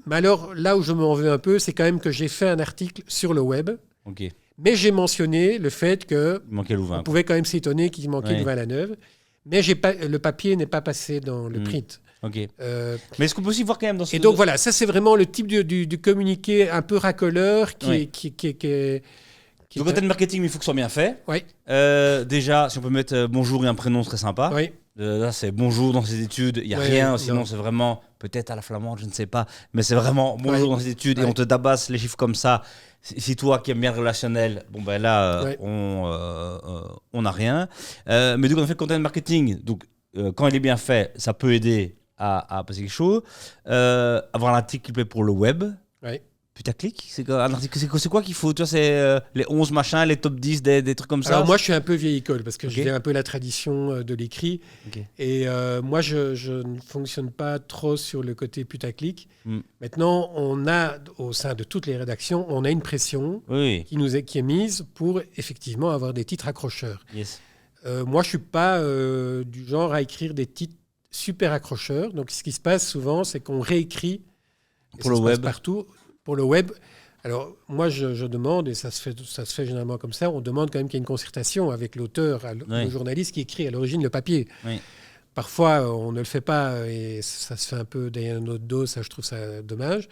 mais alors, là où je m'en veux un peu, c'est quand même que j'ai fait un article sur le web.
Ok.
Mais j'ai mentionné le fait que
Il manquait Louvain.
on pouvait quand même s'étonner qu'il manquait Louvain-la-Neuve, mais le papier n'est pas passé dans le print.
Ok. Mais est-ce qu'on peut aussi voir quand même dans ce...
Et donc voilà, ça c'est vraiment le type du communiqué un peu racoleur qui est
donc en termes de marketing, il faut que ce soit bien fait.
Oui.
Déjà, si on peut mettre bonjour et un prénom, ce serait sympa.
Oui.
Là, c'est bonjour dans ces études, il n'y a rien, sinon c'est vraiment, peut-être à la flamande, je ne sais pas, mais c'est vraiment bonjour dans ces études et on te tabasse les chiffres comme ça. Si toi qui aimes bien le relationnel, bon ben là, on n'a rien. Mais donc on a fait le content marketing, donc quand il est bien fait, ça peut aider à passer quelque chose. Avoir un article qui plaît pour le web.
Oui.
Putaclic, c'est quoi qu'il faut? Tu vois, c'est les 11 machins, les top 10, des trucs comme ça.
Alors moi, je suis un peu vieille école parce que je viens un peu la tradition de l'écrit.
Okay.
Et moi, je ne fonctionne pas trop sur le côté putaclic. Maintenant, on a, au sein de toutes les rédactions, on a une pression qui est mise pour effectivement avoir des titres accrocheurs.
Yes.
Moi, je ne suis pas du genre à écrire des titres super accrocheurs. Donc, ce qui se passe souvent, c'est qu'on réécrit
pour le web
partout. Pour le web, alors moi je demande, et ça se fait généralement comme ça, on demande quand même qu'il y ait une concertation avec l'auteur, le journaliste qui écrit à l'origine le papier.
Oui.
Parfois on ne le fait pas et ça se fait un peu derrière notre dos, ça je trouve ça dommage.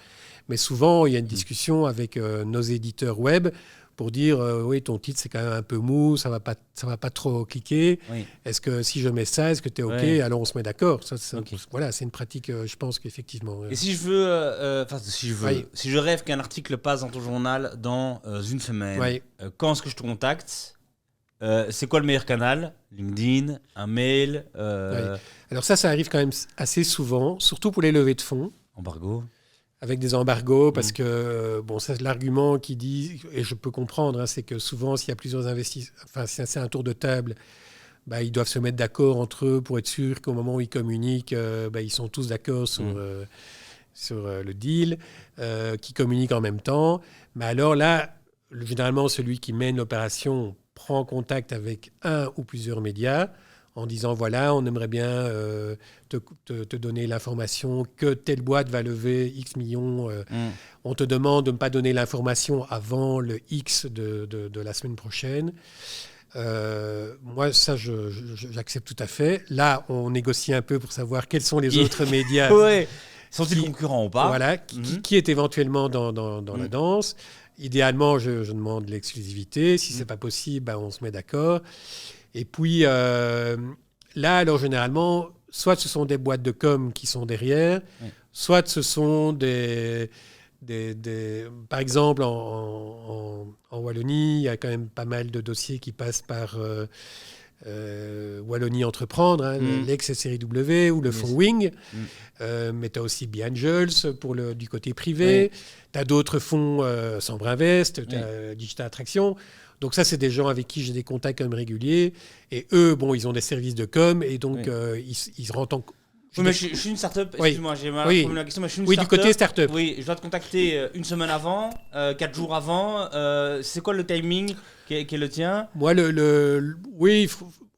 Mais souvent il y a une discussion avec nos éditeurs web pour dire oui, ton titre c'est quand même un peu mou, ça va pas trop cliquer. Oui. Est-ce que si je mets ça, est-ce que tu es OK? Alors on se met d'accord. Voilà, c'est une pratique, je pense qu'effectivement.
Et si je veux, si je rêve qu'un article passe dans ton journal dans une semaine, quand est-ce que je te contacte? C'est quoi le meilleur canal? LinkedIn, un mail?
Alors ça arrive quand même assez souvent, surtout pour les levées de fonds.
Embargo.
Avec des embargos, parce que, bon, ça c'est l'argument qui dit, et je peux comprendre, c'est que souvent, s'il y a plusieurs investisseurs, enfin, si c'est un tour de table, ils doivent se mettre d'accord entre eux pour être sûr qu'au moment où ils communiquent, ils sont tous d'accord sur le deal, qu'ils communiquent en même temps. Mais alors là, généralement, celui qui mène l'opération prend contact avec un ou plusieurs médias, en disant, voilà, on aimerait bien te donner l'information que telle boîte va lever X millions. On te demande de ne pas donner l'information avant le X de la semaine prochaine. Moi, ça, j'accepte tout à fait. Là, on négocie un peu pour savoir quels sont les autres médias.
Sont-ils concurrents ou pas?
Voilà, qui est éventuellement dans la danse. Idéalement, je demande l'exclusivité. Si ce n'est pas possible, on se met d'accord. Et puis, là, alors généralement, soit ce sont des boîtes de com qui sont derrière, soit ce sont des par exemple, en Wallonie, il y a quand même pas mal de dossiers qui passent par Wallonie Entreprendre, l'ex-Série W ou le fonds Wing. Mais tu as aussi Biangels du côté privé. Tu as d'autres fonds, Sambre Invest, tu as Digital Attraction. Donc ça, c'est des gens avec qui j'ai des contacts quand même réguliers. Et eux, bon, ils ont des services de com et donc ils rentrent en...
mais je suis une start-up, excuse-moi, j'ai mal formulé la question, mais je suis une start-up.
Du côté start-up.
Oui, je dois te contacter une semaine avant, 4 jours avant. C'est quoi le timing qui est le tien?
Moi,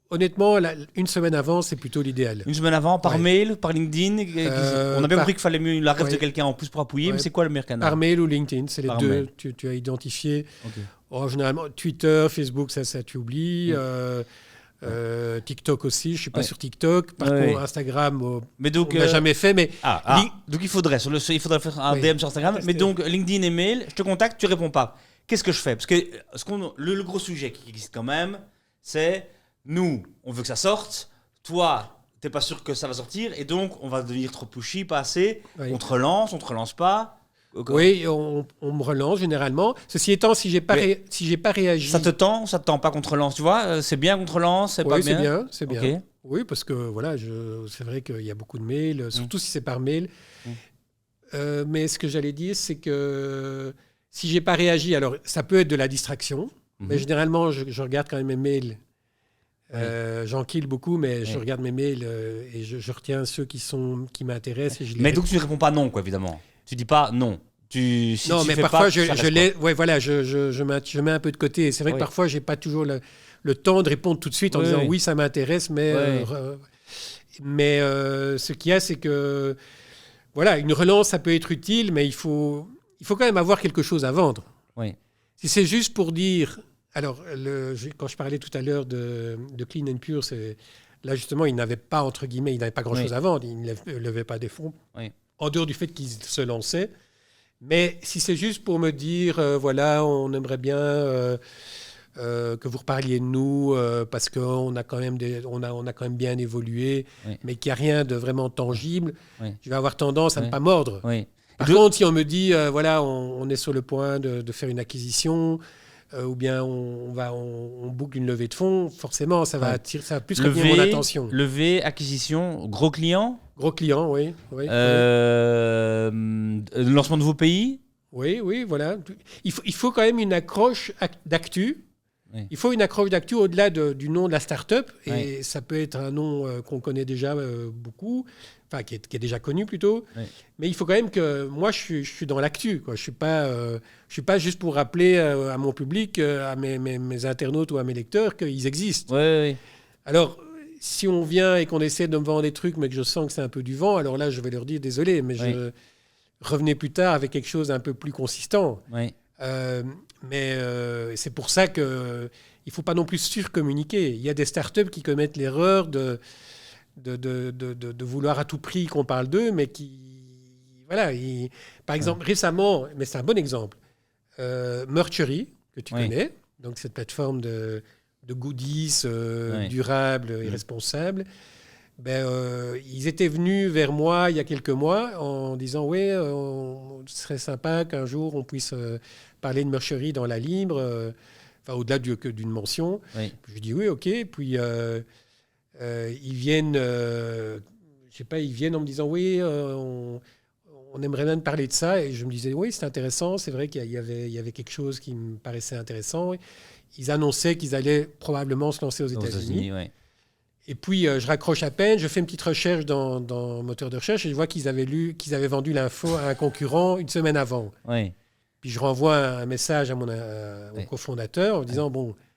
honnêtement, une semaine avant, c'est plutôt l'idéal.
Une semaine avant, par mail, par LinkedIn? On a bien compris qu'il fallait mieux la ref de quelqu'un en plus pour appuyer, mais c'est quoi le meilleur canal?
Par mail ou LinkedIn, c'est les deux. Tu as identifié. Okay. Généralement, Twitter, Facebook, ça tu oublies. TikTok aussi, je ne suis pas sur TikTok. Par contre, Instagram, on n'a jamais fait. Mais
donc il faudrait faire un DM sur Instagram. Mais donc LinkedIn et mail, je te contacte, tu ne réponds pas. Qu'est-ce que je fais? Parce que le gros sujet qui existe quand même, c'est nous, on veut que ça sorte. Toi, tu n'es pas sûr que ça va sortir. Et donc, on va devenir trop pushy, pas assez. On te relance pas.
Oui, on me relance généralement. Ceci étant, si j'ai pas réagi...
Ça te tend pas qu'on te relance, tu vois? C'est bien qu'on te relance, c'est pas bien?
C'est bien. Okay. Oui, parce que voilà, c'est vrai qu'il y a beaucoup de mails, surtout si c'est par mail. Mais ce que j'allais dire, c'est que si j'ai pas réagi, alors ça peut être de la distraction. Mais généralement, je regarde quand même mes mails. J'enquille beaucoup, mais je regarde mes mails et je retiens ceux qui m'intéressent. Et
mais donc tu ne réponds pas non, quoi, évidemment. Tu dis pas non.
Non, mais parfois je mets un peu de côté. Et c'est vrai que parfois, je n'ai pas toujours le temps de répondre tout de suite en disant oui, ça m'intéresse, mais ce qu'il y a, c'est que voilà, une relance, ça peut être utile, mais il faut quand même avoir quelque chose à vendre.
Oui.
Si c'est juste pour dire... Alors, quand je parlais tout à l'heure de Clean and Pure, là, justement, il n'avait pas, entre guillemets, il n'avait pas grand-chose à vendre. Il ne levait pas des fonds, en dehors du fait qu'il se lançait. Mais si c'est juste pour me dire, voilà, on aimerait bien que vous reparliez de nous, parce qu'on a quand même on a quand même bien évolué, mais qu'il n'y a rien de vraiment tangible, je vais avoir tendance à ne pas mordre. Par contre, si on me dit, voilà, on est sur le point de faire une acquisition... ou bien on boucle une levée de fonds, forcément, ça va plus retenir mon attention.
Levée, acquisition, gros client.
Gros client, oui.
Lancement de nouveaux pays.
Oui, voilà. Il faut quand même une accroche d'actu. Oui. Il faut une accroche d'actu au-delà du nom de la start-up. Et ça peut être un nom qu'on connaît déjà beaucoup, enfin qui est déjà connu plutôt. Oui. Mais il faut quand même que moi, je suis dans l'actu. Je ne suis pas juste pour rappeler à mon public, à mes internautes ou à mes lecteurs qu'ils existent.
Oui.
Alors, si on vient et qu'on essaie de me vendre des trucs, mais que je sens que c'est un peu du vent, alors là, je vais leur dire désolé, mais revenez plus tard avec quelque chose d'un peu plus consistant.
Oui.
Mais c'est pour ça qu'il ne faut pas non plus surcommuniquer. Il y a des startups qui commettent l'erreur de vouloir à tout prix qu'on parle d'eux, mais qui... Voilà. Par exemple, récemment, mais c'est un bon exemple, Merchery, que tu connais, donc cette plateforme de goodies durables et responsables, ils étaient venus vers moi il y a quelques mois en disant ce serait sympa qu'un jour on puisse parler de Merchery dans la libre, au-delà d'une mention. Je lui dis oui, ok. Puis ils viennent, ils viennent en me disant oui, on aimerait bien parler de ça. Et je me disais oui, c'est intéressant. C'est vrai qu'il y avait quelque chose qui me paraissait intéressant. Ils annonçaient qu'ils allaient probablement se lancer aux États-Unis. Et puis, je raccroche à peine, je fais une petite recherche dans moteur de recherche et je vois qu'ils avaient vendu l'info à un concurrent une semaine avant. Puis, je renvoie un message à au cofondateur en disant,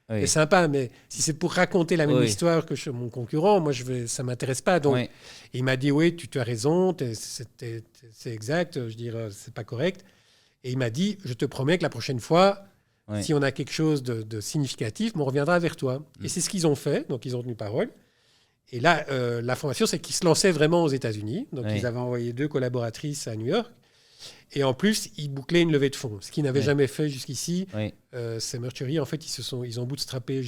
c'est sympa, mais si c'est pour raconter la même histoire que mon concurrent, moi, ça ne m'intéresse pas. Donc, il m'a dit, oui, tu as raison, c'est exact, je veux dire, c'est pas correct. Et il m'a dit, je te promets que la prochaine fois, si on a quelque chose de significatif, on reviendra vers toi. Et c'est ce qu'ils ont fait, donc ils ont tenu parole. Et là, l'information, c'est qu'ils se lançaient vraiment aux États-Unis. Donc, ils avaient envoyé 2 collaboratrices à New York. Et en plus, ils bouclaient une levée de fonds, ce qu'ils n'avaient jamais fait jusqu'ici. Ces Merchery, en fait, ils ont bootstrappé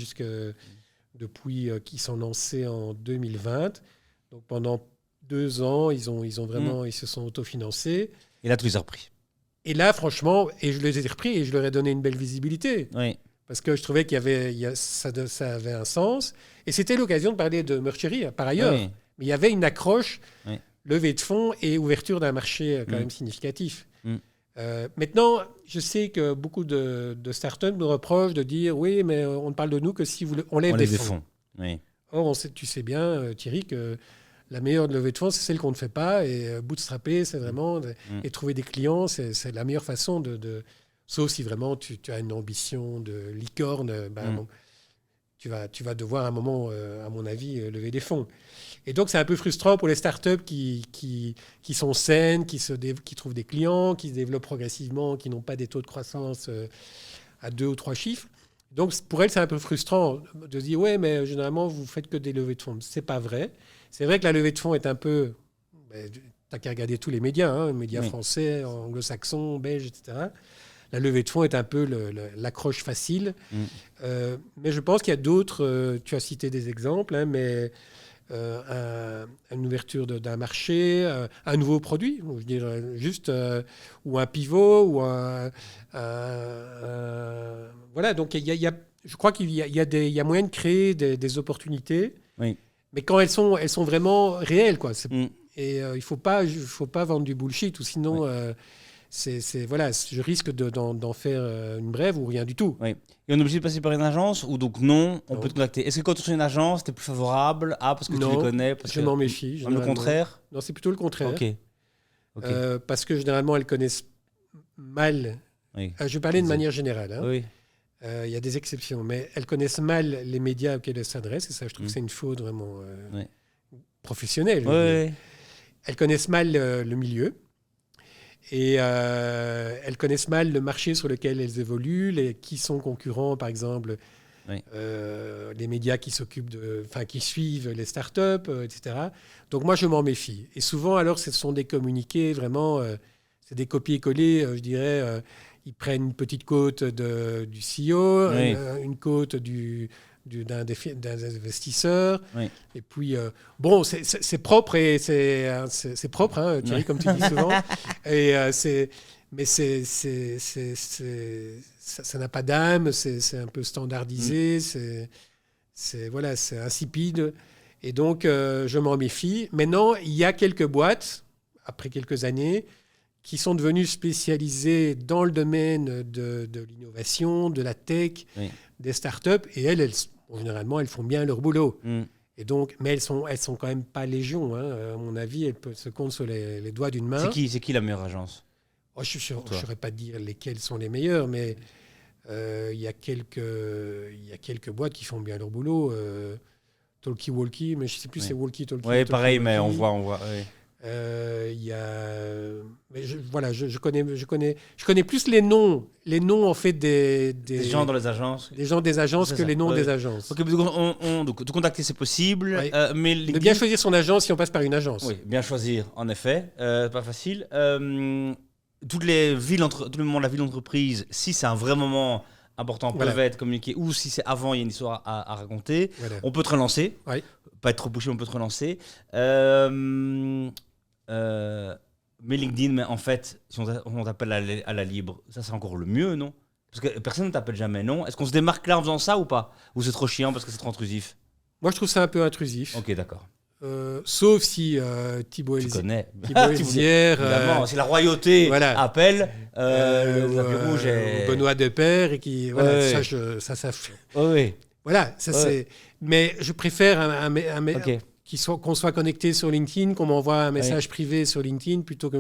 depuis qu'ils sont lancés en 2020. Donc, pendant 2 ans, ils se sont autofinancés.
Et là, tu les as repris.
Et là, franchement, je les ai repris et je leur ai donné une belle visibilité. Parce que je trouvais ça avait un sens. Et c'était l'occasion de parler de Merchery, par ailleurs. Mais il y avait une accroche, levée de fonds et ouverture d'un marché quand même significatif. Maintenant, je sais que beaucoup de startups nous reprochent de dire « Oui, mais on ne parle de nous que si on lève des fonds. » Or, tu sais bien, Thierry, que la meilleure levée de fonds, c'est celle qu'on ne fait pas. Et bootstrapper, c'est vraiment... Et trouver des clients, c'est la meilleure façon sauf si vraiment tu as une ambition de licorne, tu vas devoir à un moment, à mon avis, lever des fonds. Et donc, c'est un peu frustrant pour les startups qui sont saines, qui trouvent des clients, qui se développent progressivement, qui n'ont pas des taux de croissance à 2 ou 3 chiffres. Donc, pour elles, c'est un peu frustrant de se dire « Ouais, mais généralement, vous ne faites que des levées de fonds. » Ce n'est pas vrai. C'est vrai que la levée de fonds est un peu... tu n'as qu'à regarder tous les médias, les médias français, anglo-saxons, belges, etc. La levée de fonds est un peu l'accroche facile. Mais je pense qu'il y a d'autres... tu as cité des exemples, mais une ouverture d'un marché, un nouveau produit, je dirais juste, ou un pivot, ou voilà, donc je crois qu'il y a moyen de créer des opportunités, mais quand elles sont vraiment réelles, quoi. Et il faut pas vendre du bullshit, ou sinon... voilà, je risque d'en faire une brève ou rien du tout.
Oui. Et on est obligé de passer par une agence ou donc non, on
Non.
peut te contacter. Est-ce que quand tu es une agence, tu es plus favorable parce que tu les
Non,
connais parce
je
que...
m'en méfie.
Le
généralement.
contraire?
Non, c'est plutôt le contraire.
Ok.
Parce que généralement, elles connaissent mal.
Oui.
Je vais parler de manière générale. Hein.
Oui.
Il y a des exceptions, mais elles connaissent mal les médias auxquels elles s'adressent. Et ça, je trouve
Mm.
que c'est une faute vraiment
Oui.
professionnelle. je veux dire.
Oui.
Elles connaissent mal le milieu. Et elles connaissent mal le marché sur lequel elles évoluent, qui sont concurrents, par exemple,
Oui.
les médias qui qui suivent les startups, etc. Donc moi, je m'en méfie. Et souvent, alors, ce sont des communiqués vraiment, c'est des copier-coller, je dirais. Ils prennent une petite côte du CEO,
Oui.
une côte d'un investisseur.
Oui.
Et puis, bon, c'est propre et c'est propre, hein, Thierry, comme tu dis souvent. Et mais ça n'a pas d'âme, c'est un peu standardisé, voilà, c'est insipide. Et donc, je m'en méfie. Maintenant, il y a quelques boîtes, après quelques années, qui sont devenues spécialisées dans le domaine de l'innovation, de la tech,
Oui.
des startups, et généralement, elles font bien leur boulot.
Mm.
Et donc, mais elles sont quand même pas légion. Hein. À mon avis, elles se comptent sur les doigts d'une main.
C'est qui la meilleure agence?
Je ne saurais pas dire lesquelles sont les meilleures, mais il y a quelques boîtes qui font bien leur boulot. Talkie Walkie, mais je ne sais plus si c'est Walkie Talkie.
Oui, pareil, mais on voit. Oui.
Il y a, mais voilà, je connais plus les noms en fait des
gens dans les agences.
des gens des agences
C'est
que
ça.
les noms
Ouais.
des agences.
Ok, donc te contacter c'est possible,
Ouais.
mais
De bien choisir son agence si on passe par une agence.
Oui, bien choisir, en effet, pas facile. Toutes les villes tout le moment de la ville d'entreprise, si c'est un vrai moment important, peuvent
Voilà.
être communiqués, ou si c'est avant, il y a une histoire à raconter.
Voilà.
On peut te relancer.
Ouais.
Pas être trop poussé, on peut te relancer. Mais LinkedIn, mais en fait, si on t'appelle à la libre, ça c'est encore le mieux, non? Parce que personne ne t'appelle jamais, non? Est-ce qu'on se démarque là en faisant ça ou pas? Ou c'est trop chiant parce que c'est trop intrusif?
Moi, je trouve ça un peu intrusif.
Ok, d'accord.
Sauf si Thibaut
Tu connais.
Elzière,
Évidemment, si la royauté
voilà.
appelle, le tapis rouge est...
Benoît Depère, et qui, voilà,
Ouais.
ça.
Oui,
Voilà, ça
Ouais.
c'est. Mais je préfère
ok.
qu'on soit connecté sur LinkedIn, qu'on m'envoie un message privé sur LinkedIn plutôt que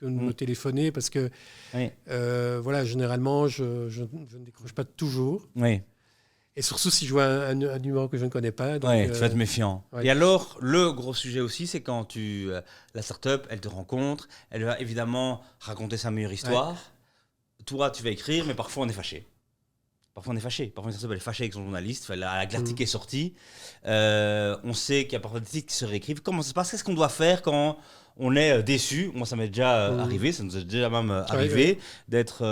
de me téléphoner, parce que
Oui.
voilà, généralement, je ne décroche pas toujours.
Oui.
Et surtout si je vois un numéro que je ne connais pas. Donc,
Ouais, tu vas être méfiant.
ouais.
Et alors, le gros sujet aussi, c'est quand la startup, elle te rencontre, elle va évidemment raconter sa meilleure histoire. Toi, tu vas écrire, mais parfois on est fâché. Parfois une startup, elle est fâchée avec son journaliste. L'article est sorti. On sait qu'il y a parfois des titres qui se réécrivent. Comment ça se passe? Qu'est-ce qu'on doit faire quand on est déçu? Moi, ça m'est déjà arrivé. Ça nous est déjà même arrivé d'être...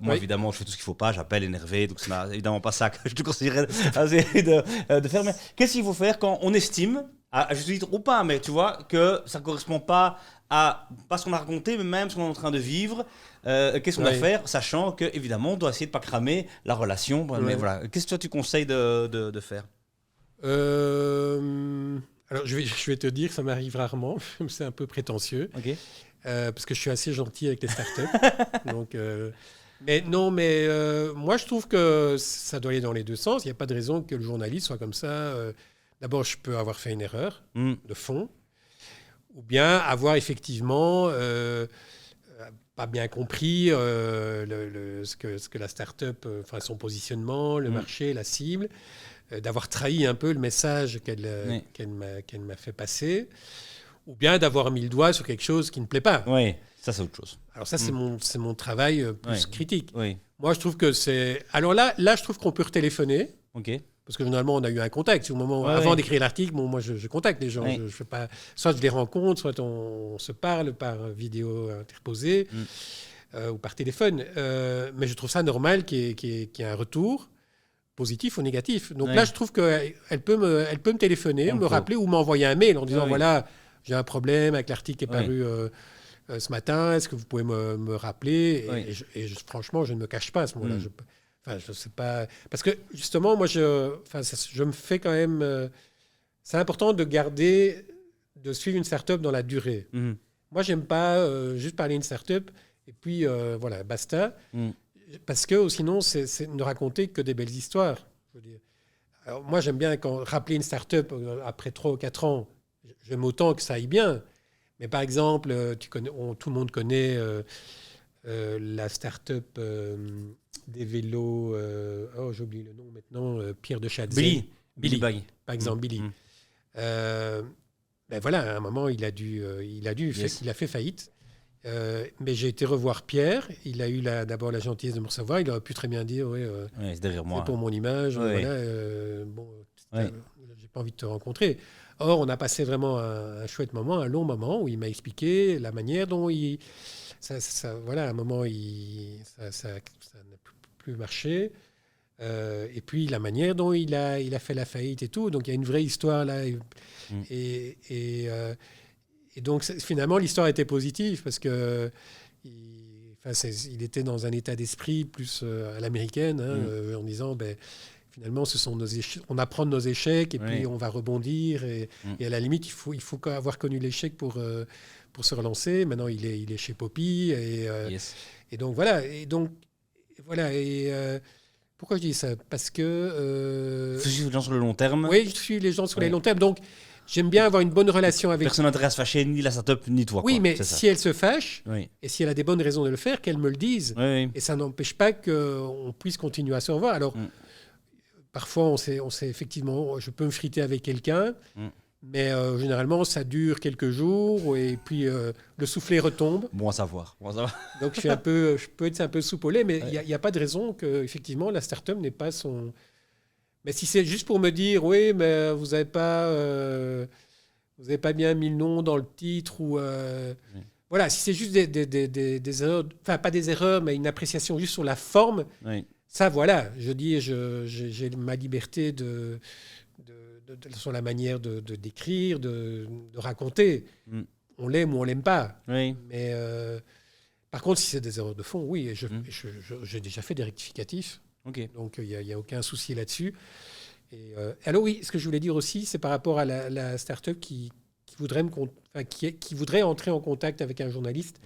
moi, évidemment, je fais tout ce qu'il ne faut pas. J'appelle énervé. Donc, ce n'est évidemment pas ça que je te conseillerais de faire. Mais qu'est-ce qu'il faut faire quand on estime, à juste titre ou pas, mais tu vois, que ça ne correspond pas à pas ce qu'on a raconté, mais même ce qu'on est en train de vivre? Qu'est-ce qu'on doit faire, sachant que évidemment on doit essayer de pas cramer la relation. Mais voilà, qu'est-ce que toi tu conseilles de faire?
Alors je vais te dire, ça m'arrive rarement, c'est un peu prétentieux, parce que je suis assez gentil avec les startups. Donc, mais non, mais moi je trouve que ça doit aller dans les deux sens. Il n'y a pas de raison que le journaliste soit comme ça. D'abord, je peux avoir fait une erreur de fond, ou bien avoir effectivement pas bien compris ce que la start-up, enfin son positionnement, le marché, la cible, d'avoir trahi un peu le message qu'elle m'a fait passer, ou bien d'avoir mis le doigt sur quelque chose qui ne plaît pas.
Oui, ça c'est autre chose.
Alors ça, c'est mon travail plus critique.
Oui.
Moi, je trouve que c'est... Alors là, je trouve qu'on peut retéléphoner.
Ok.
Parce que généralement, on a eu un contact. Au moment, avant d'écrire l'article, moi, je contacte les gens. Je fais pas, soit je les rencontre, soit on se parle par vidéo interposée ou par téléphone. Mais je trouve ça normal qu'il y ait un retour, positif ou négatif. Donc là, je trouve qu'elle peut me téléphoner, me rappeler ou m'envoyer un mail en disant, voilà, j'ai un problème avec l'article qui est paru ce matin, est-ce que vous pouvez me rappeler? Et franchement, je ne me cache pas à ce moment-là. Je sais pas, parce que justement, moi, je me fais quand même. C'est important de suivre une start-up dans la durée. Moi, j'aime pas juste parler d'une start-up Et puis, voilà, basta.
Mm.
Parce que sinon, c'est ne raconter que des belles histoires. Je veux dire. Alors, moi, j'aime bien rappeler une start-up après 3 ou 4 ans. J'aime autant que ça aille bien. Mais par exemple, tout le monde connaît la start-up des vélos. J'oublie le nom maintenant. Pierre de Chatzey.
Billy Bag.
Par exemple, Billy. Ben voilà, à un moment, il a fait faillite. Mais j'ai été revoir Pierre. Il a eu d'abord la gentillesse de me recevoir. Il aurait pu très bien dire
C'est derrière moi.
C'est pour mon image.
Ouais.
Voilà, j'ai pas envie de te rencontrer. Or, on a passé vraiment un chouette moment, un long moment où il m'a expliqué la manière dont voilà, à un moment, ça n'a plus marché. Et puis la manière dont il a fait la faillite et tout. Donc il y a une vraie histoire là. Et donc finalement l'histoire était positive parce que il était dans un état d'esprit plus à l'américaine, en disant finalement on apprend de nos échecs et puis on va rebondir et à la limite il faut avoir connu l'échec pour se relancer. Maintenant il est chez Poppy et donc voilà pourquoi je dis ça? Parce que...
Tu suis les gens sur le long terme.
Oui, je suis les gens sur les long terme. Donc, j'aime bien avoir une bonne relation avec...
Personne n'intéresse à se fâcher, ni la startup, ni toi.
Oui,
quoi.
mais si elle se fâche, et si elle a des bonnes raisons de le faire, qu'elle me le dise. Et ça n'empêche pas qu'on puisse continuer à se revoir. Alors, parfois, on sait effectivement... Je peux me friter avec quelqu'un, mais généralement, ça dure quelques jours, et puis le soufflet retombe.
Bon à savoir.
Donc, je peux être un peu soupe au lait, mais il n'y a pas de raison que, effectivement, la start-up n'ait pas son... Mais si c'est juste pour me dire, oui, mais vous n'avez pas bien mis le nom dans le titre, ou... Voilà, si c'est juste des erreurs, enfin, pas des erreurs, mais une appréciation juste sur la forme, ça, voilà, je dis, j'ai ma liberté sur la manière de d'écrire, de raconter. On l'aime ou on l'aime pas. Mais par contre, si c'est des erreurs de fond, oui, j'ai déjà fait des rectificatifs. Donc, il n'y a aucun souci là-dessus. Alors oui, ce que je voulais dire aussi, c'est par rapport à la start-up qui voudrait entrer en contact avec un journaliste.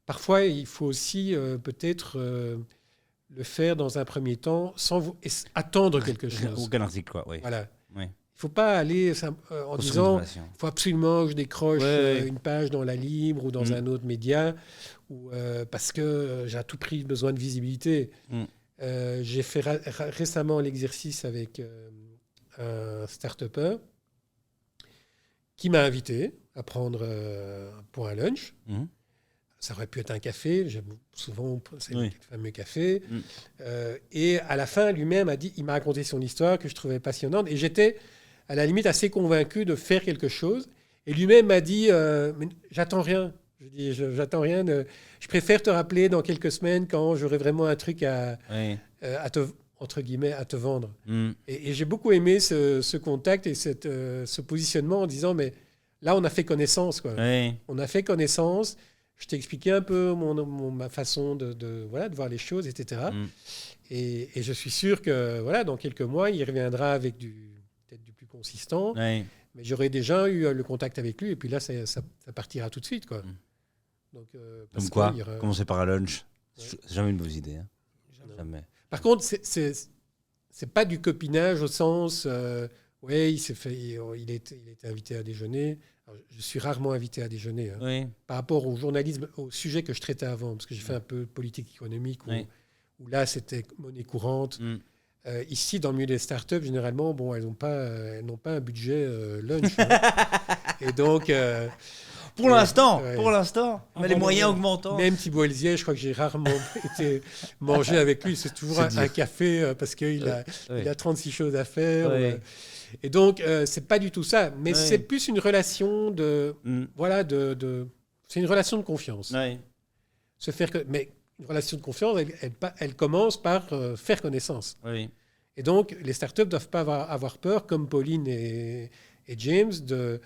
Parfois, il faut aussi peut-être le faire dans un premier temps sans attendre quelque chose.
Aucun article, quoi.
Voilà. Il ne faut pas aller en disant il faut absolument que je décroche une page dans La Libre ou dans un autre média parce que j'ai à tout prix besoin de visibilité. J'ai fait récemment l'exercice avec un start-upper qui m'a invité à prendre pour un lunch. Ça aurait pu être un café, souvent c'est le fameux café. Et à la fin, lui-même il m'a raconté son histoire que je trouvais passionnante. Et j'étais à la limite assez convaincu de faire quelque chose. Et lui-même m'a dit mais j'attends rien. Je dis j'attends rien. Je préfère te rappeler dans quelques semaines quand j'aurai vraiment un truc à te vendre. Et j'ai beaucoup aimé ce contact et ce positionnement en disant mais là on a fait connaissance quoi. On a fait connaissance. Je t'ai expliqué un peu ma façon de voir les choses, etc. Et je suis sûr que dans quelques mois, il reviendra avec peut-être du plus consistant. Mais j'aurai déjà eu le contact avec lui et puis là, ça partira tout de suite. Quoi. Donc,
comme quoi, commencer par un lunch, c'est jamais une mauvaise idée. Hein. Jamais.
Par contre, c'est pas du copinage au sens... il était invité à déjeuner. Alors, je suis rarement invité à déjeuner. Par rapport au journalisme, au sujet que je traitais avant, parce que j'ai fait un peu de politique économique, où là, c'était monnaie courante. Ici, dans le milieu des startups, généralement, elles n'ont pas un budget lunch. Et donc...
Pour l'instant, mais les moyens augmentant.
Même Thibault Elzier, je crois que j'ai rarement été manger avec lui. C'est toujours un café parce qu'il a 36 choses à faire. Et donc, c'est pas du tout ça. Mais c'est plus une relation c'est une relation de confiance. Mais une relation de confiance, elle commence par faire connaissance. Et donc, les startups ne doivent pas avoir peur, comme Pauline et James, de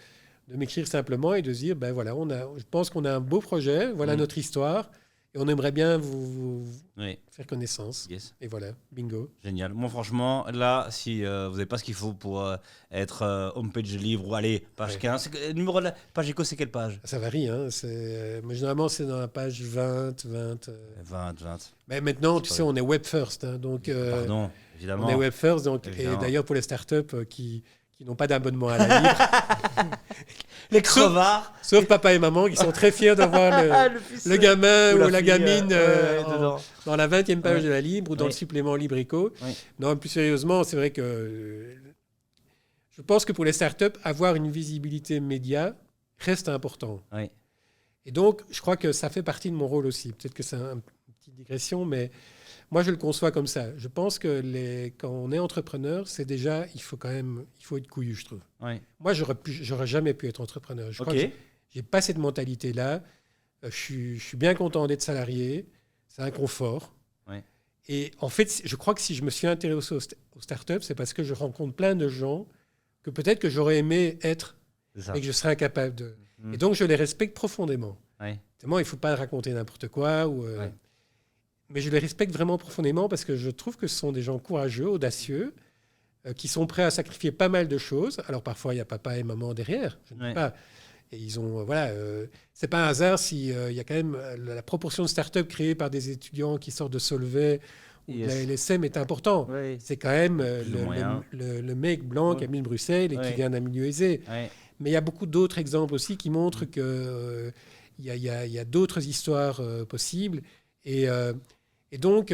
m'écrire simplement et de se dire, je pense qu'on a un beau projet, voilà notre histoire, Et on aimerait bien vous
Oui.
faire connaissance.
Yes.
Et voilà, bingo.
Génial. Moi, franchement, là, si vous n'avez pas ce qu'il faut pour être homepage de livre, ou allez, page 15, numéro de la page éco, c'est quelle page?
Ça varie, hein. Mais généralement, c'est dans la page 20.
20.
Mais maintenant, tu sais, on est web first. Hein, donc,
Pardon, évidemment.
on est web first. Donc, et d'ailleurs, pour les startups qui n'ont pas d'abonnement à la livre.
Les crevards.
Sauf papa et maman qui sont très fiers d'avoir le gamin ou la gamine dans la 20e page de la Libre ou dans le supplément Librico.
Oui.
Non, plus sérieusement, c'est vrai que je pense que pour les startups, avoir une visibilité média reste important.
Oui.
Et donc, je crois que ça fait partie de mon rôle aussi. Peut-être que c'est une petite digression, mais moi, je le conçois comme ça. Je pense que quand on est entrepreneur, c'est déjà, il faut être couillu, je trouve.
Oui.
Moi, j'aurais jamais pu être entrepreneur. Je crois que j'ai pas cette mentalité-là. Je suis bien content d'être salarié. C'est un confort.
Oui.
Et en fait, je crois que si je me suis intéressé aux startups, c'est parce que je rencontre plein de gens que peut-être que j'aurais aimé être, mais que je serais incapable de. Et donc, je les respecte profondément.
Oui.
Évidemment, il ne faut pas raconter n'importe quoi. Mais je les respecte vraiment profondément parce que je trouve que ce sont des gens courageux, audacieux, qui sont prêts à sacrifier pas mal de choses. Alors parfois, il y a papa et maman derrière, je ne sais pas. Et ils ont, c'est pas un hasard s'il y a quand même la proportion de startups créées par des étudiants qui sortent de Solvay ou de la LSM est important.
Oui.
C'est quand même le mec blanc qui habite Bruxelles et qui vient d'un milieu aisé. Oui. Mais il y a beaucoup d'autres exemples aussi qui montrent qu'il y a d'autres histoires possibles. Et donc,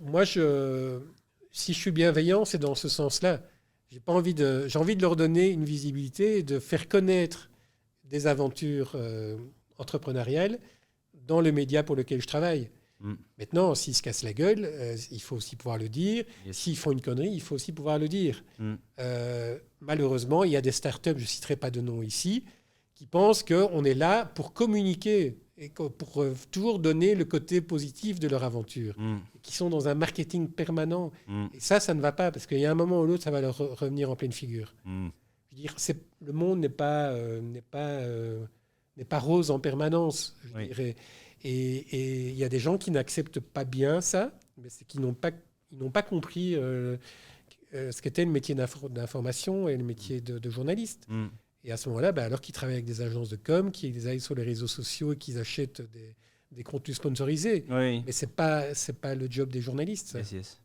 moi, si je suis bienveillant, c'est dans ce sens-là. J'ai envie de leur donner une visibilité et de faire connaître des aventures entrepreneuriales dans le média pour lequel je travaille. Maintenant, s'ils se cassent la gueule, il faut aussi pouvoir le dire. S'ils font une connerie, il faut aussi pouvoir le dire. Malheureusement, il y a des startups, je ne citerai pas de nom ici, qui pensent qu'on est là pour communiquer et pour toujours donner le côté positif de leur aventure, qui sont dans un marketing permanent. Et ça ne va pas, parce qu'il y a un moment ou l'autre, ça va leur revenir en pleine figure. Je veux dire, le monde n'est pas rose en permanence, je dirais. Et il y a des gens qui n'acceptent pas bien ça, mais c'est qu'ils n'ont pas compris ce qu'était le métier d'information et le métier de journaliste. Et à ce moment-là, alors qu'ils travaillent avec des agences de com, qu'ils aillent sur les réseaux sociaux et qu'ils achètent des contenus sponsorisés. Mais c'est pas le job des journalistes.
Yes.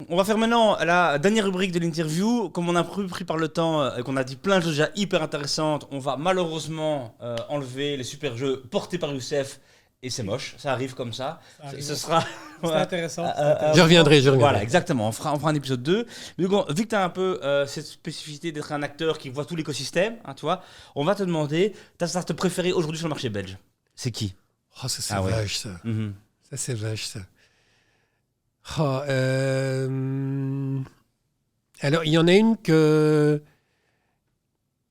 On va faire maintenant la dernière rubrique de l'interview. Comme on a pris par le temps et qu'on a dit plein de choses déjà hyper intéressantes, on va malheureusement enlever les super jeux portés par Youssef. Et c'est moche, ça arrive comme ça. Ce sera...
C'est intéressant.
Je reviendrai.
Voilà, exactement. On fera un épisode 2. Mais donc, vu que tu as un peu cette spécificité d'être un acteur qui voit tout l'écosystème, tu vois, on va te demander ta startup préférée aujourd'hui sur le marché belge. C'est qui?
Oh, ça, c'est vache, ça. Ça, c'est vache, ça. Alors, il y en a une que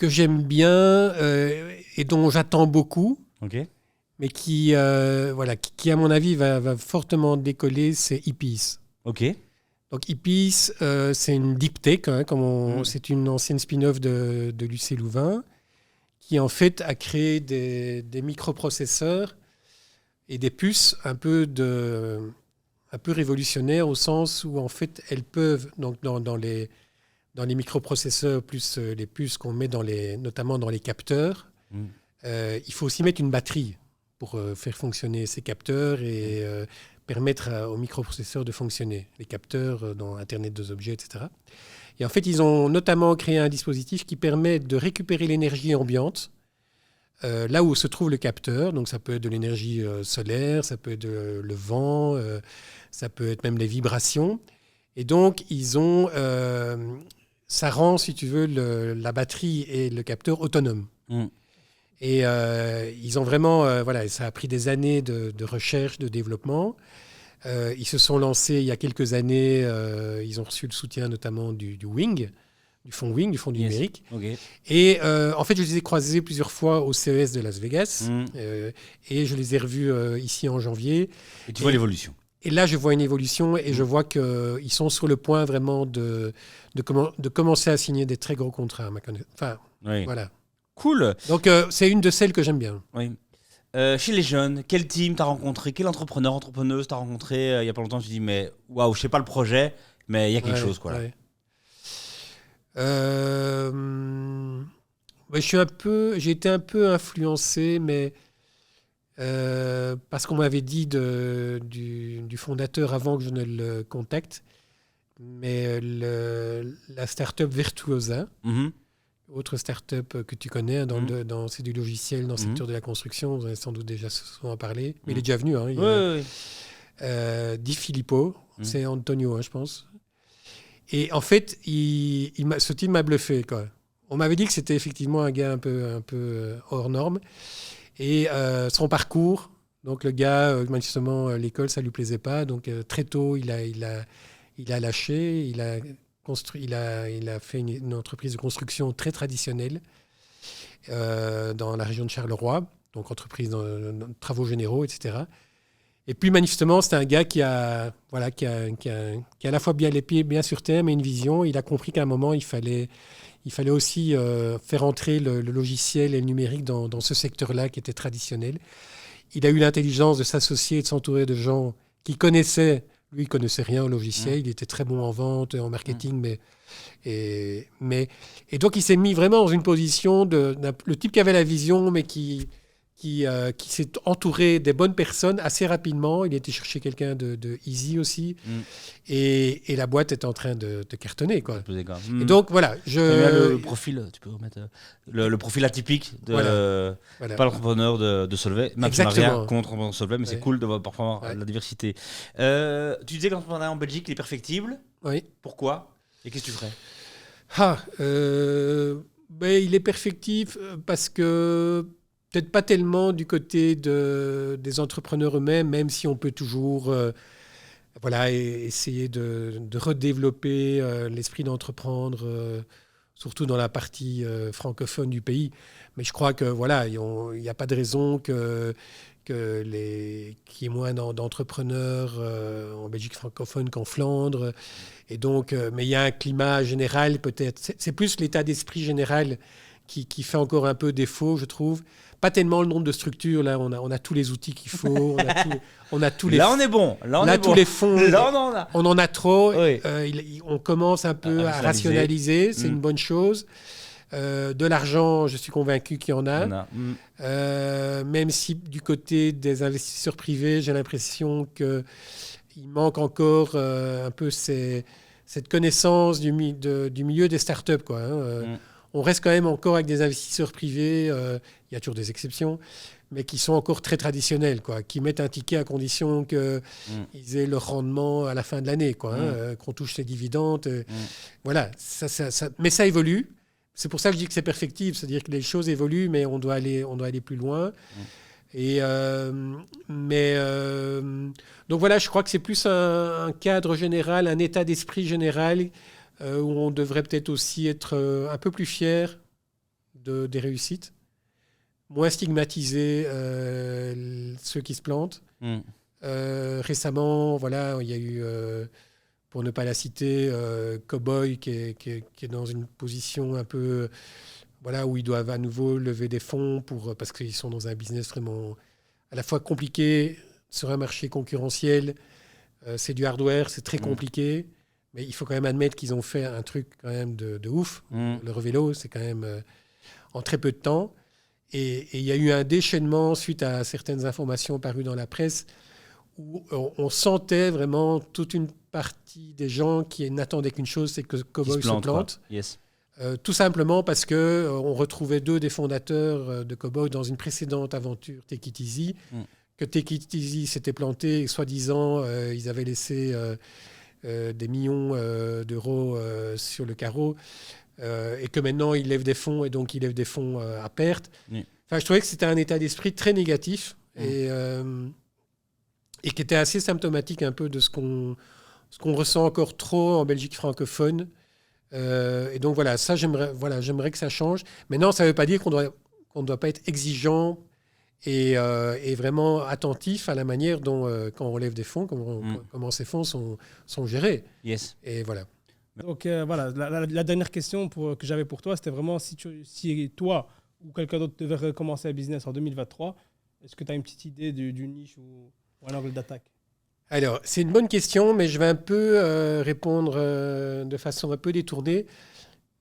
j'aime bien et dont j'attends beaucoup.
Ok.
Mais qui, à mon avis, va fortement décoller, c'est Hippies.
Ok.
Donc Hippies, c'est une deep tech, c'est une ancienne spin-off de Lucé Louvain, qui en fait a créé des microprocesseurs et des puces un peu révolutionnaires au sens où en fait elles peuvent, donc dans les microprocesseurs plus les puces qu'on met notamment dans les capteurs, il faut aussi mettre une batterie pour faire fonctionner ces capteurs et permettre aux microprocesseurs de fonctionner, les capteurs dans Internet des objets, etc. Et en fait, ils ont notamment créé un dispositif qui permet de récupérer l'énergie ambiante là où se trouve le capteur. Donc ça peut être de l'énergie solaire, ça peut être le vent, ça peut être même les vibrations. Et donc, ça rend, si tu veux, la batterie et le capteur autonomes. Et ils ont vraiment, ça a pris des années de recherche, de développement. Ils se sont lancés il y a quelques années, ils ont reçu le soutien notamment du WING, du fonds WING, du fonds du numérique.
Okay.
Et en fait, je les ai croisés plusieurs fois au CES de Las Vegas et je les ai revus ici en janvier.
Et tu vois l'évolution.
Et là, je vois une évolution et je vois qu'ils sont sur le point vraiment de commencer à signer des très gros contrats, à ma connaissance. Enfin, voilà.
Cool.
Donc, c'est une de celles que j'aime bien.
Oui. Chez les jeunes, quel team t'as rencontré? Quel entrepreneuse t'as rencontré il y a pas longtemps? Tu dis, mais waouh, je sais pas le projet, mais il y a quelque chose, quoi. Là.
Ouais. J'ai été un peu influencé, mais parce qu'on m'avait dit du fondateur avant que je ne le contacte, mais la startup Virtuosa, autre start-up que tu connais, c'est du logiciel dans le secteur de la construction, vous en avez sans doute déjà souvent parlé, mais il est déjà venu. Di Filippo, c'est Antonio, je pense. Et en fait, ce type m'a bluffé, quoi. On m'avait dit que c'était effectivement un gars un peu hors norme. Et son parcours, donc le gars, manifestement, l'école, ça ne lui plaisait pas. Donc très tôt, il a lâché, il a fait une entreprise de construction très traditionnelle dans la région de Charleroi, donc entreprise dans travaux généraux, etc. Et puis manifestement, c'est un gars qui a à la fois bien les pieds bien sur terre, mais une vision. Il a compris qu'à un moment, il fallait aussi faire entrer le logiciel et le numérique dans ce secteur-là qui était traditionnel. Il a eu l'intelligence de s'associer et de s'entourer de gens qui connaissaient. Lui, il ne connaissait rien au logiciel. Il était très bon en vente, en marketing. Et donc, il s'est mis vraiment dans une position le type qui avait la vision, mais qui s'est entouré des bonnes personnes assez rapidement. Il était chercher quelqu'un de easy aussi. Et la boîte est en train de cartonner, quoi. Et donc, voilà.
Le profil, tu peux remettre le profil atypique de pas l'entrepreneur de Solvay. Même si on n'a rien contre l'entrepreneur de Solvay, mais c'est cool de voir parfois la diversité. Tu disais que l'entrepreneuriat en Belgique, il est perfectible.
Oui.
Pourquoi? Et qu'est-ce que tu ferais?
Il est perfectif parce que peut-être pas tellement du côté des entrepreneurs eux-mêmes, même si on peut toujours essayer de redévelopper l'esprit d'entreprendre, surtout dans la partie francophone du pays. Mais je crois que il n'y a pas de raison qu'il y ait moins d'entrepreneurs en Belgique francophone qu'en Flandre. Et donc, mais il y a un climat général, peut-être. C'est plus l'état d'esprit général qui fait encore un peu défaut, je trouve. Pas tellement le nombre de structures. Là, on a tous les outils qu'il faut. On a tous les.
Là, on est bon.
Tous les fonds.
Là,
on en a trop.
Oui.
On commence un peu à rationaliser. C'est une bonne chose. De l'argent, je suis convaincu qu'il y en a. Même si du côté des investisseurs privés, j'ai l'impression qu'il manque encore un peu cette connaissance du milieu des startups, quoi. On reste quand même encore avec des investisseurs privés, il y a toujours des exceptions, mais qui sont encore très traditionnels, quoi, qui mettent un ticket à condition qu'ils aient leur rendement à la fin de l'année, quoi, qu'on touche les dividendes. Voilà, mais ça évolue. C'est pour ça que je dis que c'est perfectible, c'est-à-dire que les choses évoluent, mais on doit aller plus loin. Donc voilà, je crois que c'est plus un cadre général, un état d'esprit général où on devrait peut-être aussi être un peu plus fier des réussites, moins stigmatiser ceux qui se plantent. Récemment, il y a eu, pour ne pas la citer, Cowboy qui est dans une position un peu où ils doivent à nouveau lever des fonds parce qu'ils sont dans un business vraiment à la fois compliqué sur un marché concurrentiel. C'est du hardware, c'est très compliqué. Mais il faut quand même admettre qu'ils ont fait un truc quand même de ouf. Le Revélo, c'est quand même en très peu de temps. Et il y a eu un déchaînement suite à certaines informations parues dans la presse où on sentait vraiment toute une partie des gens qui n'attendaient qu'une chose, c'est que Cowboy se plante.
Yes.
Tout simplement parce qu'on retrouvait deux des fondateurs de Cowboy dans une précédente aventure Take It Easy. Que Take It Easy s'était planté et soi-disant, ils avaient laissé... des millions d'euros sur le carreau et que maintenant ils lèvent des fonds et donc ils lèvent des fonds à perte. Enfin, je trouvais que c'était un état d'esprit très négatif et qui était assez symptomatique un peu de ce qu'on ressent encore trop en Belgique francophone. Et donc voilà, ça j'aimerais que ça change. Maintenant, ça ne veut pas dire qu'on ne doit pas être exigeant et vraiment attentif à la manière dont, quand on relève des fonds, comment ces fonds sont gérés.
Yes.
Et voilà.
Donc la dernière question que j'avais pour toi, c'était vraiment si toi ou quelqu'un d'autre devait recommencer un business en 2023, Est-ce que tu as une petite idée du niche ou un angle d'attaque?
Alors, c'est une bonne question, mais je vais un peu répondre de façon un peu détournée.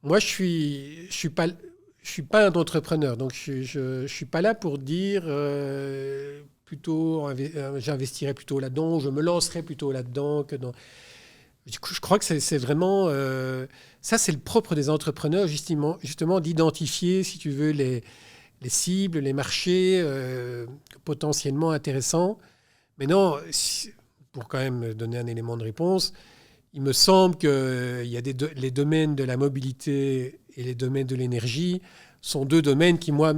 Moi, je suis pas un entrepreneur, donc je suis pas là pour dire plutôt j'investirais plutôt là-dedans, je me lancerais plutôt là-dedans que dans. Du coup, je crois que c'est vraiment ça, c'est le propre des entrepreneurs justement d'identifier, si tu veux, les cibles, les marchés potentiellement intéressants. Mais non, pour quand même donner un élément de réponse, il me semble que les domaines de la mobilité et les domaines de l'énergie sont deux domaines qui, moi,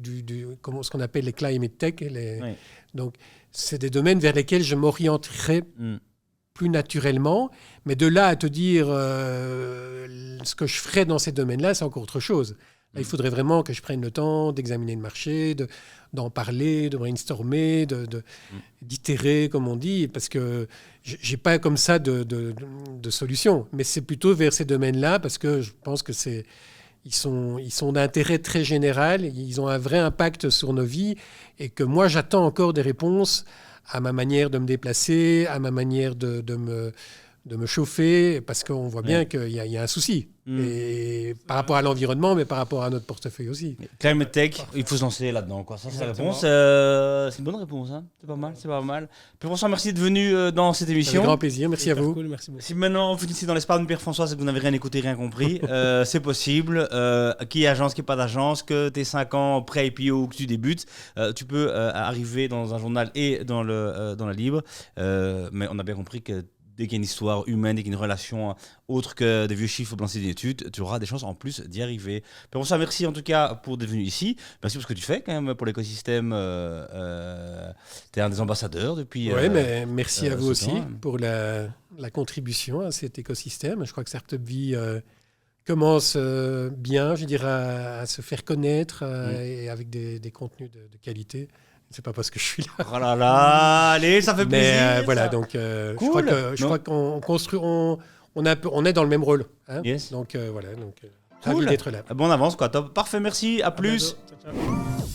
ce qu'on appelle les climate tech. Oui. Donc, c'est des domaines vers lesquels je m'orienterai plus naturellement. Mais de là à te dire ce que je ferais dans ces domaines-là, c'est encore autre chose. Là, il faudrait vraiment que je prenne le temps d'examiner le marché, d'en parler, de brainstormer, d'itérer, comme on dit, parce que je n'ai pas comme ça de solution. Mais c'est plutôt vers ces domaines-là, parce que je pense que ils sont d'intérêt très général, ils ont un vrai impact sur nos vies, et que moi, j'attends encore des réponses à ma manière de me déplacer, à ma manière de me chauffer, parce qu'on voit bien qu'il y a un souci. Et par rapport à l'environnement, mais par rapport à notre portefeuille aussi.
Climate Tech, il faut se lancer là-dedans, quoi. Ça, c'est la réponse. C'est une bonne réponse, hein. C'est pas mal. Pierre-François, merci d'être venu dans cette émission.
Avec grand plaisir, merci à vous.
Cool, merci beaucoup.
Si maintenant vous finissez dans l'espace de Pierre-François, c'est que vous n'avez rien écouté, rien compris, c'est possible. Qui est agence, qui n'est pas d'agence, que tu es 5 ans pré-IPO ou que tu débutes, tu peux arriver dans un journal et dans la Libre. Mais on a bien compris que dès qu'il y a une histoire humaine, dès qu'il y a une relation autre que des vieux chiffres balancés d'études, tu auras des chances en plus d'y arriver. Pour ça, merci en tout cas pour d'être venu ici. Merci pour ce que tu fais quand même pour l'écosystème. Tu es un des ambassadeurs depuis.
Oui, mais merci à vous aussi pour la contribution à cet écosystème. Je crois que Startup Vie commence bien, je dirais, à se faire connaître et avec des contenus de qualité. C'est pas parce que je suis là.
Oh là là, allez, ça fait plaisir.
Mais voilà, donc cool. je crois qu'on construit, on est dans le même rôle. Hein,
yes.
Donc voilà, donc
cool.
ravi d'être là.
Bon, on avance quoi, top. Parfait, merci, à plus.
Ciao, ciao.